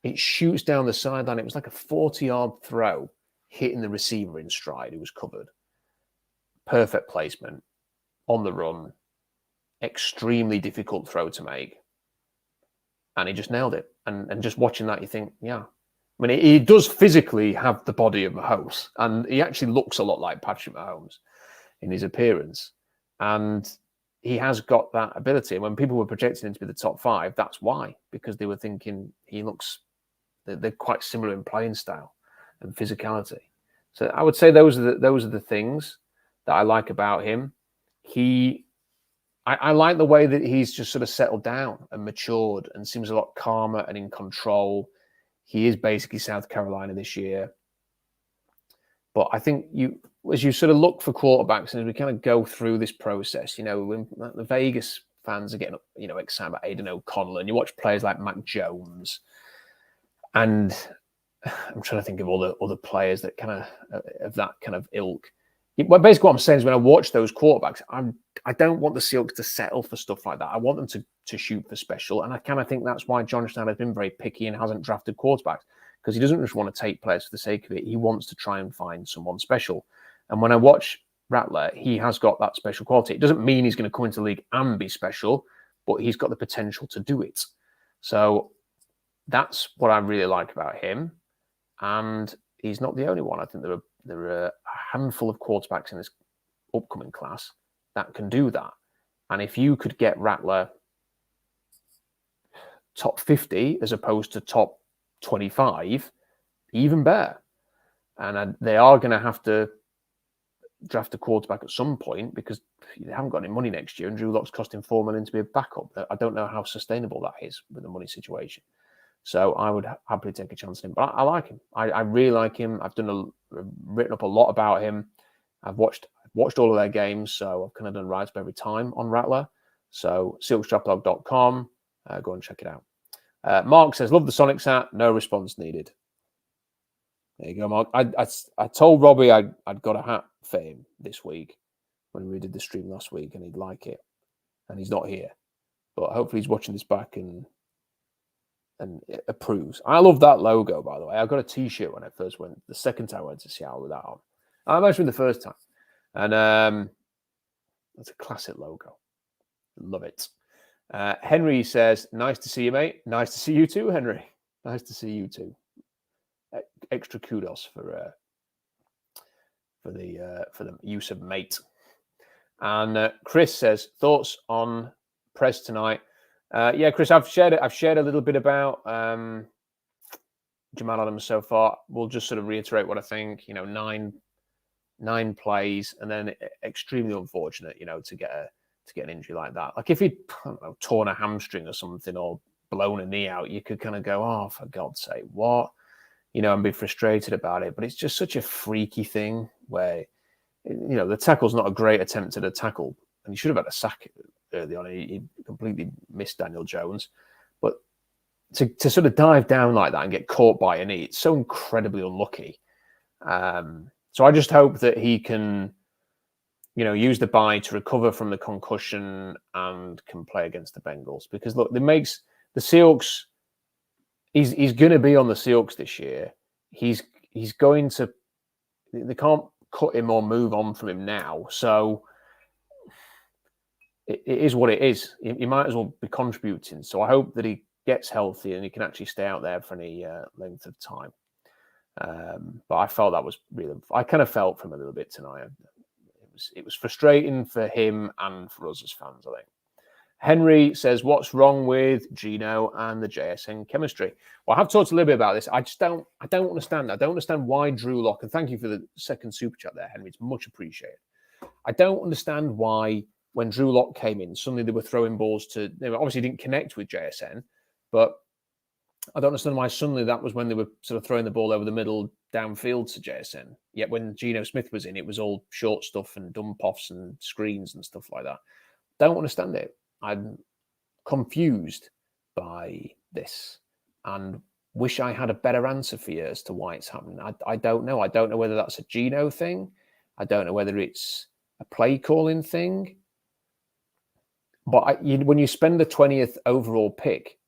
A: it shoots down the sideline. It was like a 40-yard throw hitting the receiver in stride who was covered. Perfect placement on the run. Extremely difficult throw to make. And he just nailed it. And just watching that, you think, yeah. I mean, he does physically have the body of Mahomes. And he actually looks a lot like Patrick Mahomes in his appearance. And he has got that ability. And when people were projecting him to be the top 5, that's why. Because they were thinking they're quite similar in playing style and physicality. So I would say those are the things that I like about him. I like the way that he's just sort of settled down and matured and seems a lot calmer and in control. He is basically South Carolina this year. But I think as you sort of look for quarterbacks and as we kind of go through this process, when the Vegas fans are getting, excited about Aiden O'Connell, and you watch players like Mac Jones, and I'm trying to think of all the other players that kind of that kind of ilk. Well, basically what I'm saying is when I watch those quarterbacks, I don't want the Seahawks to settle for stuff like that. I want them to shoot for special. And I kind of think that's why John Schneider has been very picky and hasn't drafted quarterbacks, because he doesn't just want to take players for the sake of it. He wants to try and find someone special. And when I watch Rattler, he has got that special quality. It doesn't mean he's going to come into the league and be special, but he's got the potential to do it. So that's what I really like about him. And he's not the only one. I think there are a handful of quarterbacks in this upcoming class that can do that. And if you could get Rattler top 50 as opposed to top 25, even better. And they are going to have to draft a quarterback at some point because they haven't got any money next year, and Drew Lock's costing $4 million to be a backup. I don't know how sustainable that is with the money situation. So I would happily take a chance on him. But I like him. I really like him. I've written up a lot about him. I've watched all of their games, so I've kind of done write-up every time on Rattler. So SeahawksDraftBlog.com, go and check it out. Mark says, love the Sonics hat, no response needed. There you go, Mark. I told Robbie I'd got a hat for him this week when we did the stream last week, and he'd like it. And he's not here. But hopefully he's watching this back and it approves. I love that logo, by the way. I got a T-shirt when I first went. The second time I went to Seattle with that on. I mentioned the first time. And that's a classic logo. Love it. Henry says, nice to see you, mate. Nice to see you too, Henry. Nice to see you too. Extra kudos for the use of mate. And Chris says, thoughts on press tonight? Yeah, Chris, I've shared a little bit about Jamal Adams so far. We'll just sort of reiterate what I think. 9 plays, and then extremely unfortunate, to get an injury like that. Like if he'd torn a hamstring or something or blown a knee out, you could kind of go, oh, for God's sake, what? And be frustrated about it. But it's just such a freaky thing where, the tackle's not a great attempt at a tackle, and he should have had a sack early on. He completely missed Daniel Jones. But to sort of dive down like that and get caught by a knee, it's so incredibly unlucky. So I just hope that he can, use the bye to recover from the concussion and can play against the Bengals. Because look, it makes the Seahawks. He's going to be on the Seahawks this year. He's going to. They can't cut him or move on from him now. So it is what it is. He might as well be contributing. So I hope that he gets healthy and he can actually stay out there for any length of time. But I felt that was really, I kind of felt for him a little bit tonight. It was frustrating for him and for us as fans, I think. Henry says, what's wrong with Geno and the JSN chemistry? Well, I have talked a little bit about this. I don't understand. I don't understand why Drew Lock, and thank you for the second super chat there, Henry. It's much appreciated. I don't understand why when Drew Lock came in, suddenly they were throwing balls to, they obviously didn't connect with JSN, but I don't understand why suddenly that was when they were sort of throwing the ball over the middle downfield to JSN. Yet when Geno Smith was in, it was all short stuff and dump offs and screens and stuff like that. Don't understand it. I'm confused by this and wish I had a better answer for you as to why it's happening. I don't know. I don't know whether that's a Geno thing. I don't know whether it's a play calling thing. But when you spend the 20th overall pick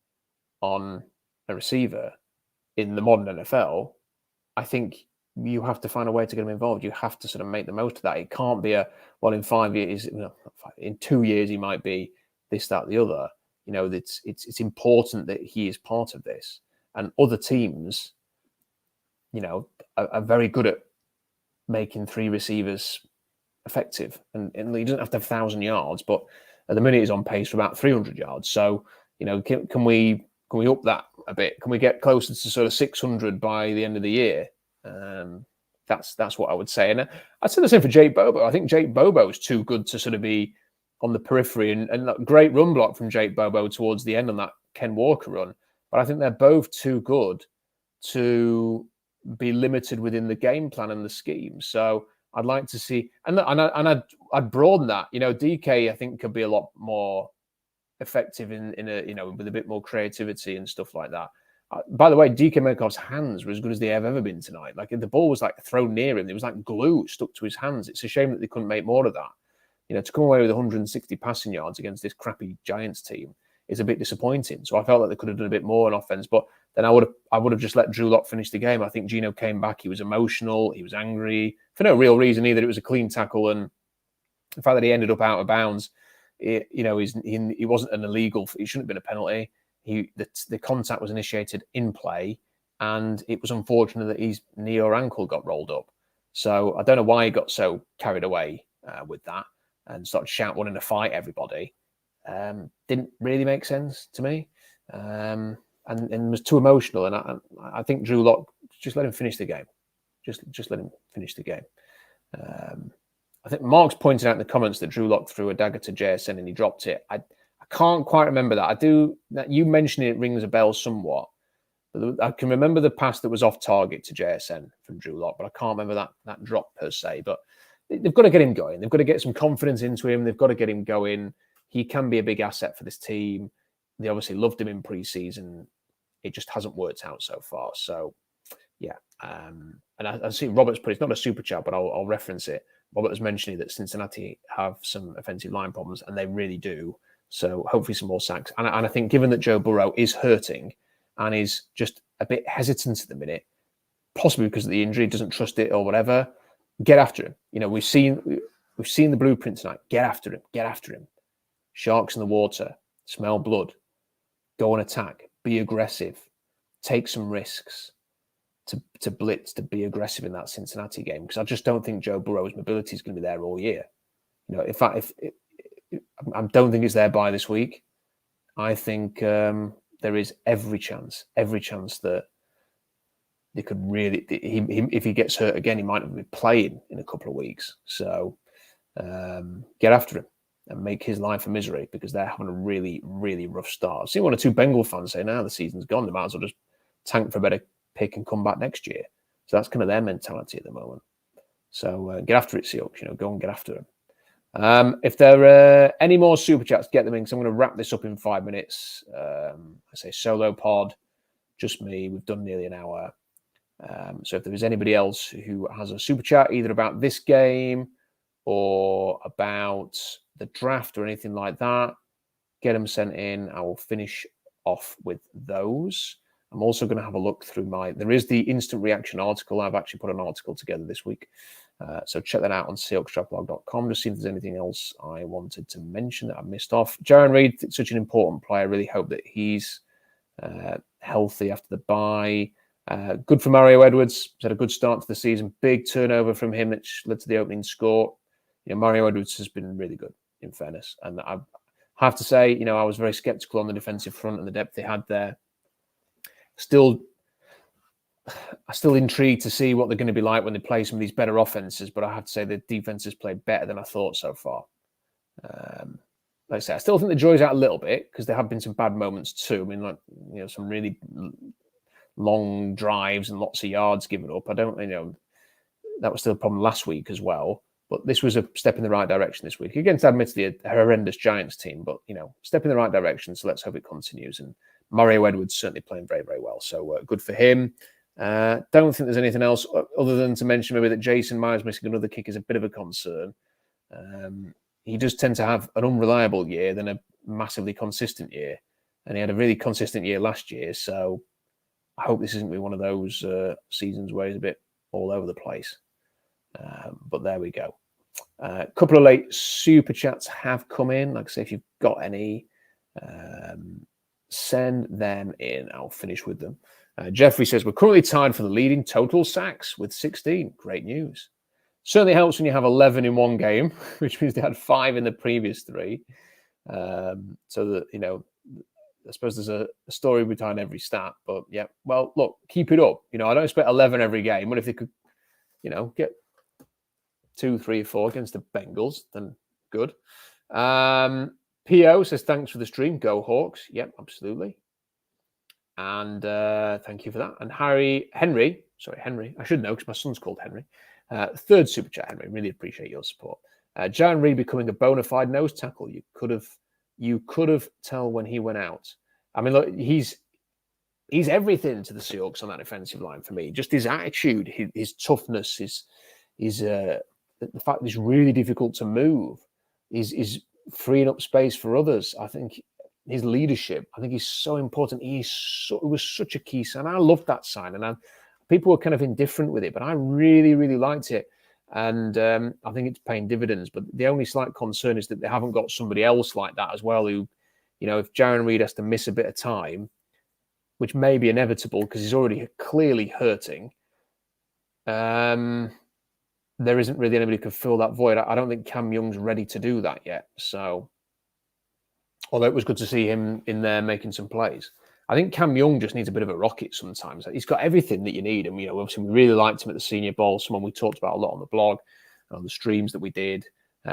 A: on a receiver in the modern NFL, I think you have to find a way to get him involved. You have to sort of make the most of that. It can't be in 5 years, in 2 years, he might be this, that, the other. It's important that he is part of this. And other teams, are very good at making three receivers effective. And he doesn't have to have 1,000 yards, but at the minute he's on pace for about 300 yards. So, can we up that a bit? Can we get closer to sort of 600 by the end of the year? That's what I would say. And I'd say the same for Jake Bobo. I think Jake Bobo is too good to sort of be on the periphery, and great run block from Jake Bobo towards the end on that Ken Walker run. But I think they're both too good to be limited within the game plan and the scheme. So I'd like to see, and I'd broaden that. DK I think could be a lot more effective in with a bit more creativity and stuff like that. By the way, DK Metcalf's hands were as good as they have ever been tonight. Like, the ball was like thrown near him, there was like glue stuck to his hands. It's a shame that they couldn't make more of that. To come away with 160 passing yards against this crappy Giants team is a bit disappointing. So I felt like they could have done a bit more on offense, but then I would have just let Drew Lock finish the game. I think Geno came back. He was emotional. He was angry for no real reason either. It was a clean tackle, and the fact that he ended up out of bounds, he wasn't an illegal. It shouldn't have been a penalty. The contact was initiated in play, and it was unfortunate that his knee or ankle got rolled up. So I don't know why he got so carried away with that and started wanting to fight everybody. Didn't really make sense to me, and was too emotional. And I think Drew Lock, just let him finish the game. Just let him finish the game. I think Mark's pointed out in the comments that Drew Lock threw a dagger to JSN and he dropped it. I can't quite remember that. I do. That you mentioning it rings a bell somewhat. But I can remember the pass that was off target to JSN from Drew Lock, but I can't remember that drop per se. But they've got to get him going. They've got to get some confidence into him. They've got to get him going. He can be a big asset for this team. They obviously loved him in preseason. It just hasn't worked out so far. So, yeah. And I see Robert's put, it's not a super chat, but I'll reference it. Robert was mentioning that Cincinnati have some offensive line problems, and they really do. So hopefully some more sacks. And I think given that Joe Burrow is hurting and is just a bit hesitant at the minute, possibly because of the injury, doesn't trust it or whatever, get after him. We've seen the blueprint tonight. Get after him. Get after him. Sharks in the water. Smell blood. Go on attack. Be aggressive. Take some risks to blitz, to be aggressive in that Cincinnati game, because I just don't think Joe Burrow's mobility is going to be there all year. In fact, I don't think it's there by this week. I think there is every chance that they could really, if he gets hurt again, he might not be playing in a couple of weeks. So get after him and make his life a misery, because they're having a really, really rough start. I've seen one or two Bengal fans say, now the season's gone, they might as well just tank for a better pick and come back next year. So that's kind of their mentality at the moment. So get after it, Seahawks. Go and get after them. If there are any more super chats, get them in, because I'm going to wrap this up in 5 minutes. I say solo pod, just me. We've done nearly an hour. So if there is anybody else who has a super chat, either about this game or about the draft or anything like that, get them sent in. I will finish off with those. I'm also going to have a look through there is the instant reaction article. I've actually put an article together this week. So check that out on seahawksdraftblog.com to see if there's anything else I wanted to mention that I missed off. Jaron Reed, such an important player. I really hope that he's healthy after the bye. Good for Mario Edwards. He's had a good start to the season. Big turnover from him, which led to the opening score. Mario Edwards has been really good, in fairness. And I have to say, I was very skeptical on the defensive front and the depth they had there. I'm still intrigued to see what they're going to be like when they play some of these better offenses. But I have to say the defense has played better than I thought so far. Like I say, I still think the joy's out a little bit because there have been some bad moments too. I mean, some really long drives and lots of yards given up. I don't, that was still a problem last week as well. But this was a step in the right direction this week against, admittedly, a horrendous Giants team. But step in the right direction. So let's hope it continues. And Mario Edwards certainly playing very, very well. So good for him. Don't think there's anything else other than to mention maybe that Jason Myers missing another kick is a bit of a concern. He does tend to have an unreliable year than a massively consistent year. And he had a really consistent year last year. So I hope this isn't going to be one of those seasons where he's a bit all over the place. But there we go. A couple of late super chats have come in. Like I say, if you've got any, send them in. I'll finish with them. Jeffrey says, we're currently tied for the leading total sacks with 16. Great news. Certainly helps when you have 11 in one game, which means they had 5 in the previous 3. So that, I suppose there's a story behind every stat. But yeah, well, look, keep it up. I don't expect 11 every game. But if they could, get 2, 3, 4 against the Bengals, then good. P.O. says, thanks for the stream. Go Hawks. Yep, absolutely. And thank you for that. And Henry, I should know because my son's called Henry. Third super chat, Henry. Really appreciate your support. Jaron Reed becoming a bona fide nose tackle. You could have tell when he went out. I mean, look, he's everything to the Seahawks on that defensive line for me. Just his attitude, his toughness, the fact that he's really difficult to move, is freeing up space for others. I think his leadership, I think he's so important. It was such a key sign. I loved that sign, and people were kind of indifferent with it, but I really, really liked it. And I think it's paying dividends. But the only slight concern is that they haven't got somebody else like that as well who, if Jaron Reed has to miss a bit of time, which may be inevitable because he's already clearly hurting, there isn't really anybody who can fill that void. I don't think Cam Young's ready to do that yet. So, although it was good to see him in there making some plays, I think Cam Young just needs a bit of a rocket sometimes. He's got everything that you need. And, obviously we really liked him at the Senior Bowl, someone we talked about a lot on the blog, on the streams that we did.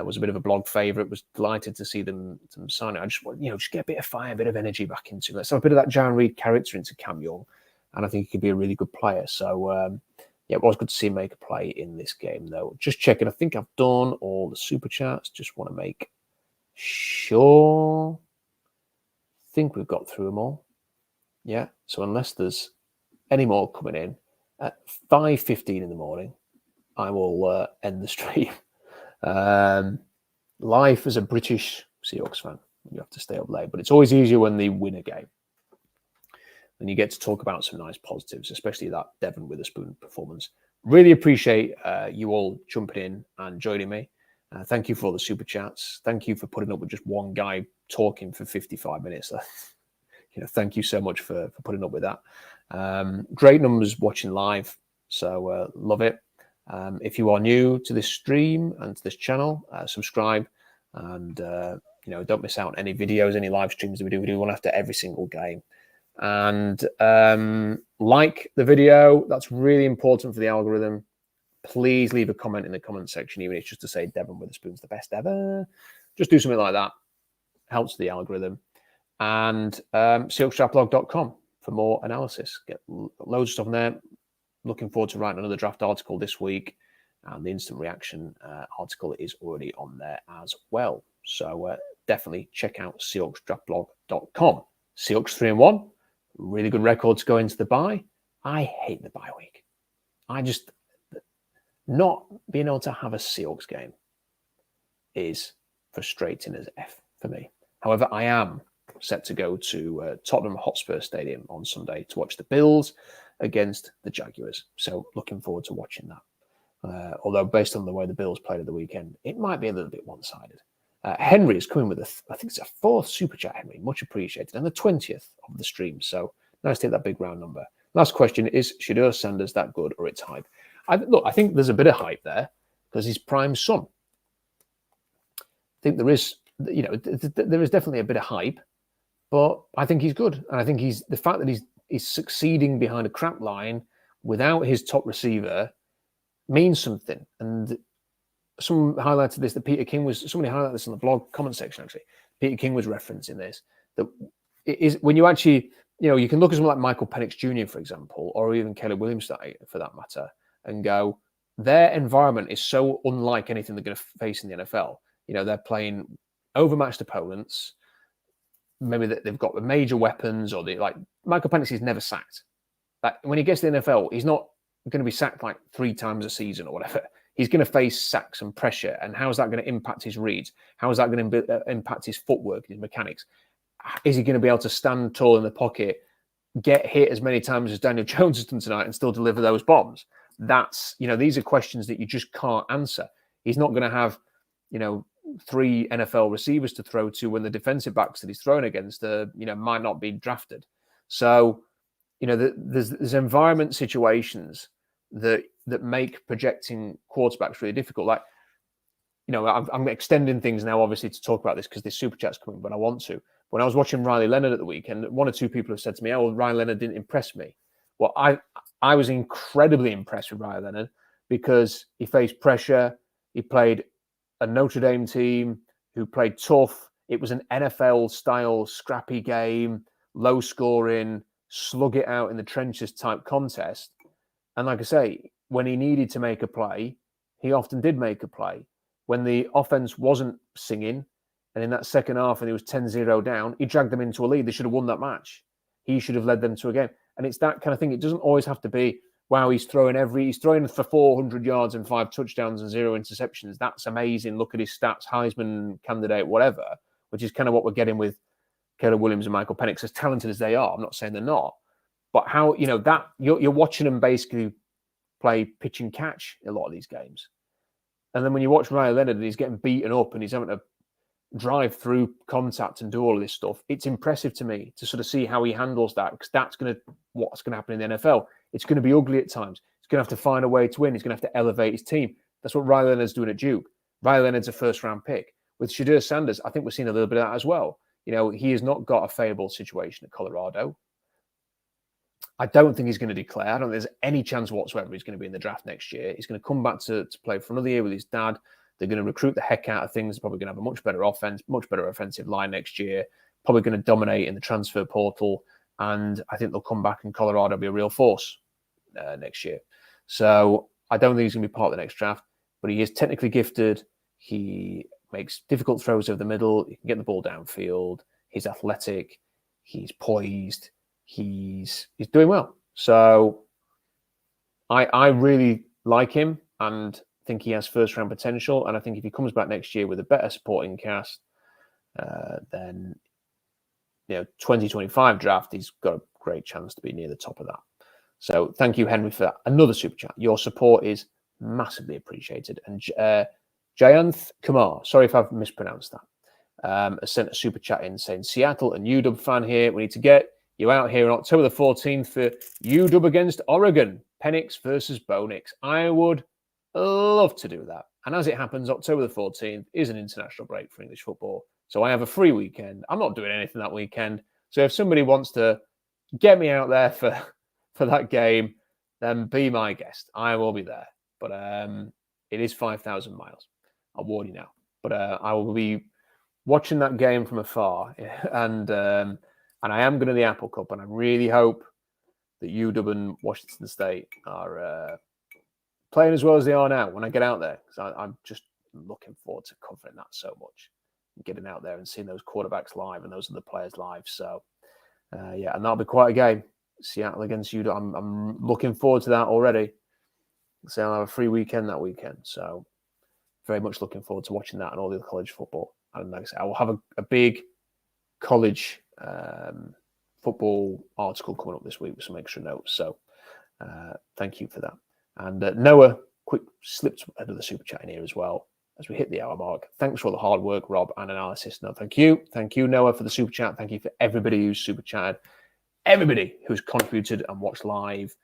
A: Was a bit of a blog favorite. Was delighted to see them sign it. I just want, just get a bit of fire, a bit of energy back into it. Let's have a bit of that Jaron Reed character into Cam Young. And I think he could be a really good player. So, it was good to see him make a play in this game, though. Just checking. I think I've done all the super chats. Just want to make sure. I think we've got through them all. Yeah. So unless there's any more coming in at 5:15 in the morning, I will end the stream. Life as a British Seahawks fan, you have to stay up late, but it's always easier when they win a game. And you get to talk about some nice positives, especially that Devon Witherspoon performance. Really appreciate you all jumping in and joining me. Thank you for all the super chats. Thank you for putting up with just one guy talking for 55 minutes. Thank you so much for putting up with that. Great numbers watching live, so love it. If you are new to this stream and to this channel, subscribe and don't miss out on any videos, any live streams that we do. We do one after every single game. And like the video. That's really important for the algorithm. Please leave a comment in the comment section, even if it's just to say Devon Witherspoon's the best ever. Just do something like that. Helps the algorithm. And SeahawksDraftBlog.com for more analysis. Get loads of stuff in there. Looking forward to writing another draft article this week. And the instant reaction article is already on there as well. So definitely check out SeahawksDraftBlog.com. Seahawks 3-1. Really good record to go into the bye. I hate the bye week. Not being able to have a Seahawks game is frustrating as F for me. However, I am set to go to Tottenham Hotspur Stadium on Sunday to watch the Bills against the Jaguars. So looking forward to watching that. Although based on the way the Bills played at the weekend, it might be a little bit one-sided. Henry is coming with I think it's a 4th super chat, Henry. Much appreciated. And the 20th of the stream. So nice to hit that big round number. Last question is, Shedeur Sanders that good or it's hype? I think there's a bit of hype there because he's prime son. I think there is, there is definitely a bit of hype, but I think he's good. And I think the fact that he's succeeding behind a crap line without his top receiver means something. And someone highlighted this, somebody highlighted this on the blog comment section, actually. Peter King was referencing this, that it is when you actually, you can look at someone like Michael Penix Jr., for example, or even Caleb Williams for that matter, and go, their environment is so unlike anything they're going to face in the NFL. They're playing overmatched opponents. Maybe they've got the major weapons, or Michael Penix is never sacked. When he gets to the NFL, he's not going to be sacked like 3 times a season or whatever. He's going to face sacks and pressure. And how is that going to impact his reads? How is that going to impact his footwork, his mechanics? Is he going to be able to stand tall in the pocket, get hit as many times as Daniel Jones has done tonight and still deliver those bombs? These are questions that you just can't answer. He's not going to have, 3 NFL receivers to throw to when the defensive backs that he's thrown against, might not be drafted. So, there's environment situations that make projecting quarterbacks really difficult. I'm extending things now, obviously, to talk about this because this super chat's coming, but I want to. When I was watching Riley Leonard at the weekend, 1 or 2 people have said to me, "Oh, Riley Leonard didn't impress me." Well, I was incredibly impressed with Riley Leonard because he faced pressure. He played a Notre Dame team who played tough. It was an NFL-style scrappy game, low scoring, slug it out in the trenches type contest. And like I say, when he needed to make a play, he often did make a play. When the offense wasn't singing, and in that second half, and it was 10-0 down, he dragged them into a lead. They should have won that match. He should have led them to a game. And it's that kind of thing. It doesn't always have to be, wow, he's throwing for 400 yards and 5 touchdowns and 0 interceptions. That's amazing. Look at his stats, Heisman candidate, whatever, which is kind of what we're getting with Caleb Williams and Michael Penix, as talented as they are. I'm not saying they're not. But how, that you're watching them basically play pitch and catch in a lot of these games. And then when you watch Riley Leonard and he's getting beaten up and he's having to drive through contact and do all of this stuff, it's impressive to me to sort of see how he handles that, because that's what's going to happen in the NFL. It's going to be ugly at times. He's going to have to find a way to win. He's going to have to elevate his team. That's what Riley Leonard's doing at Duke. Riley Leonard's a first-round pick. With Shedeur Sanders, I think we're seeing a little bit of that as well. He has not got a favourable situation at Colorado. I don't think he's going to declare. I don't think there's any chance whatsoever he's going to be in the draft next year. He's going to come back to play for another year with his dad. They're going to recruit the heck out of things. They're probably going to have a much better offense, much better offensive line next year. Probably going to dominate in the transfer portal. And I think they'll come back and Colorado will be a real force next year. So I don't think he's going to be part of the next draft. But he is technically gifted. He makes difficult throws over the middle. He can get the ball downfield. He's athletic. He's poised. He's doing well. So I really like him and think he has first round potential. And I think if he comes back next year with a better supporting cast, then 2025 draft, he's got a great chance to be near the top of that. So thank you, Henry, for that. Another super chat. Your support is massively appreciated. And Jayanth Kumar, sorry if I've mispronounced that, sent a super chat in saying, Seattle and UW fan here. We need to get you out here on October the 14th for UW against Oregon. Penix versus Bonix. I would love to do that. And as it happens, October the 14th is an international break for English football. So I have a free weekend. I'm not doing anything that weekend. So if somebody wants to get me out there for that game, then be my guest. I will be there. But it is 5,000 miles. I'll warn you now. But I will be watching that game from afar. And I am going to the Apple Cup. And I really hope that UW and Washington State are playing as well as they are now when I get out there. Because I'm just looking forward to covering that so much. Getting out there and seeing those quarterbacks live and those other players live. So, and that'll be quite a game. Seattle against UW. I'm looking forward to that already. So I'll have a free weekend that weekend. So very much looking forward to watching that and all the other college football. And like I said, I will have a big college football article coming up this week with some extra notes. So thank you for that. And Noah, quick slipped another super chat in here as well. as we hit the hour mark. Thanks for all the hard work, Rob, and analysis. No, thank you. Thank you, Noah, for the super chat. Thank you for everybody who's super chatted, everybody who's contributed and watched live,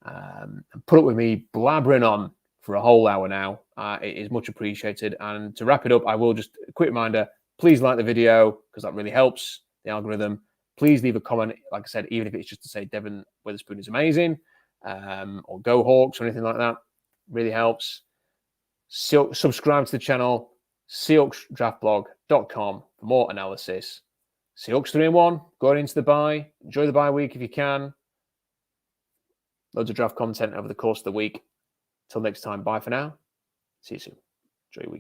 A: and put up with me blabbering on for a whole hour now. It is much appreciated. And to wrap it up, I will just a quick reminder, please like the video because that really helps the algorithm. Please leave a comment, like I said, even if it's just to say Devon Witherspoon is amazing, or go Hawks or anything like that. Really helps. Subscribe to the channel, SeahawksDraftBlog.com for more analysis. Seahawks 3-1, going into the bye. Enjoy the bye week if you can. Loads of draft content over the course of the week. Till next time, bye for now. See you soon. Enjoy your week.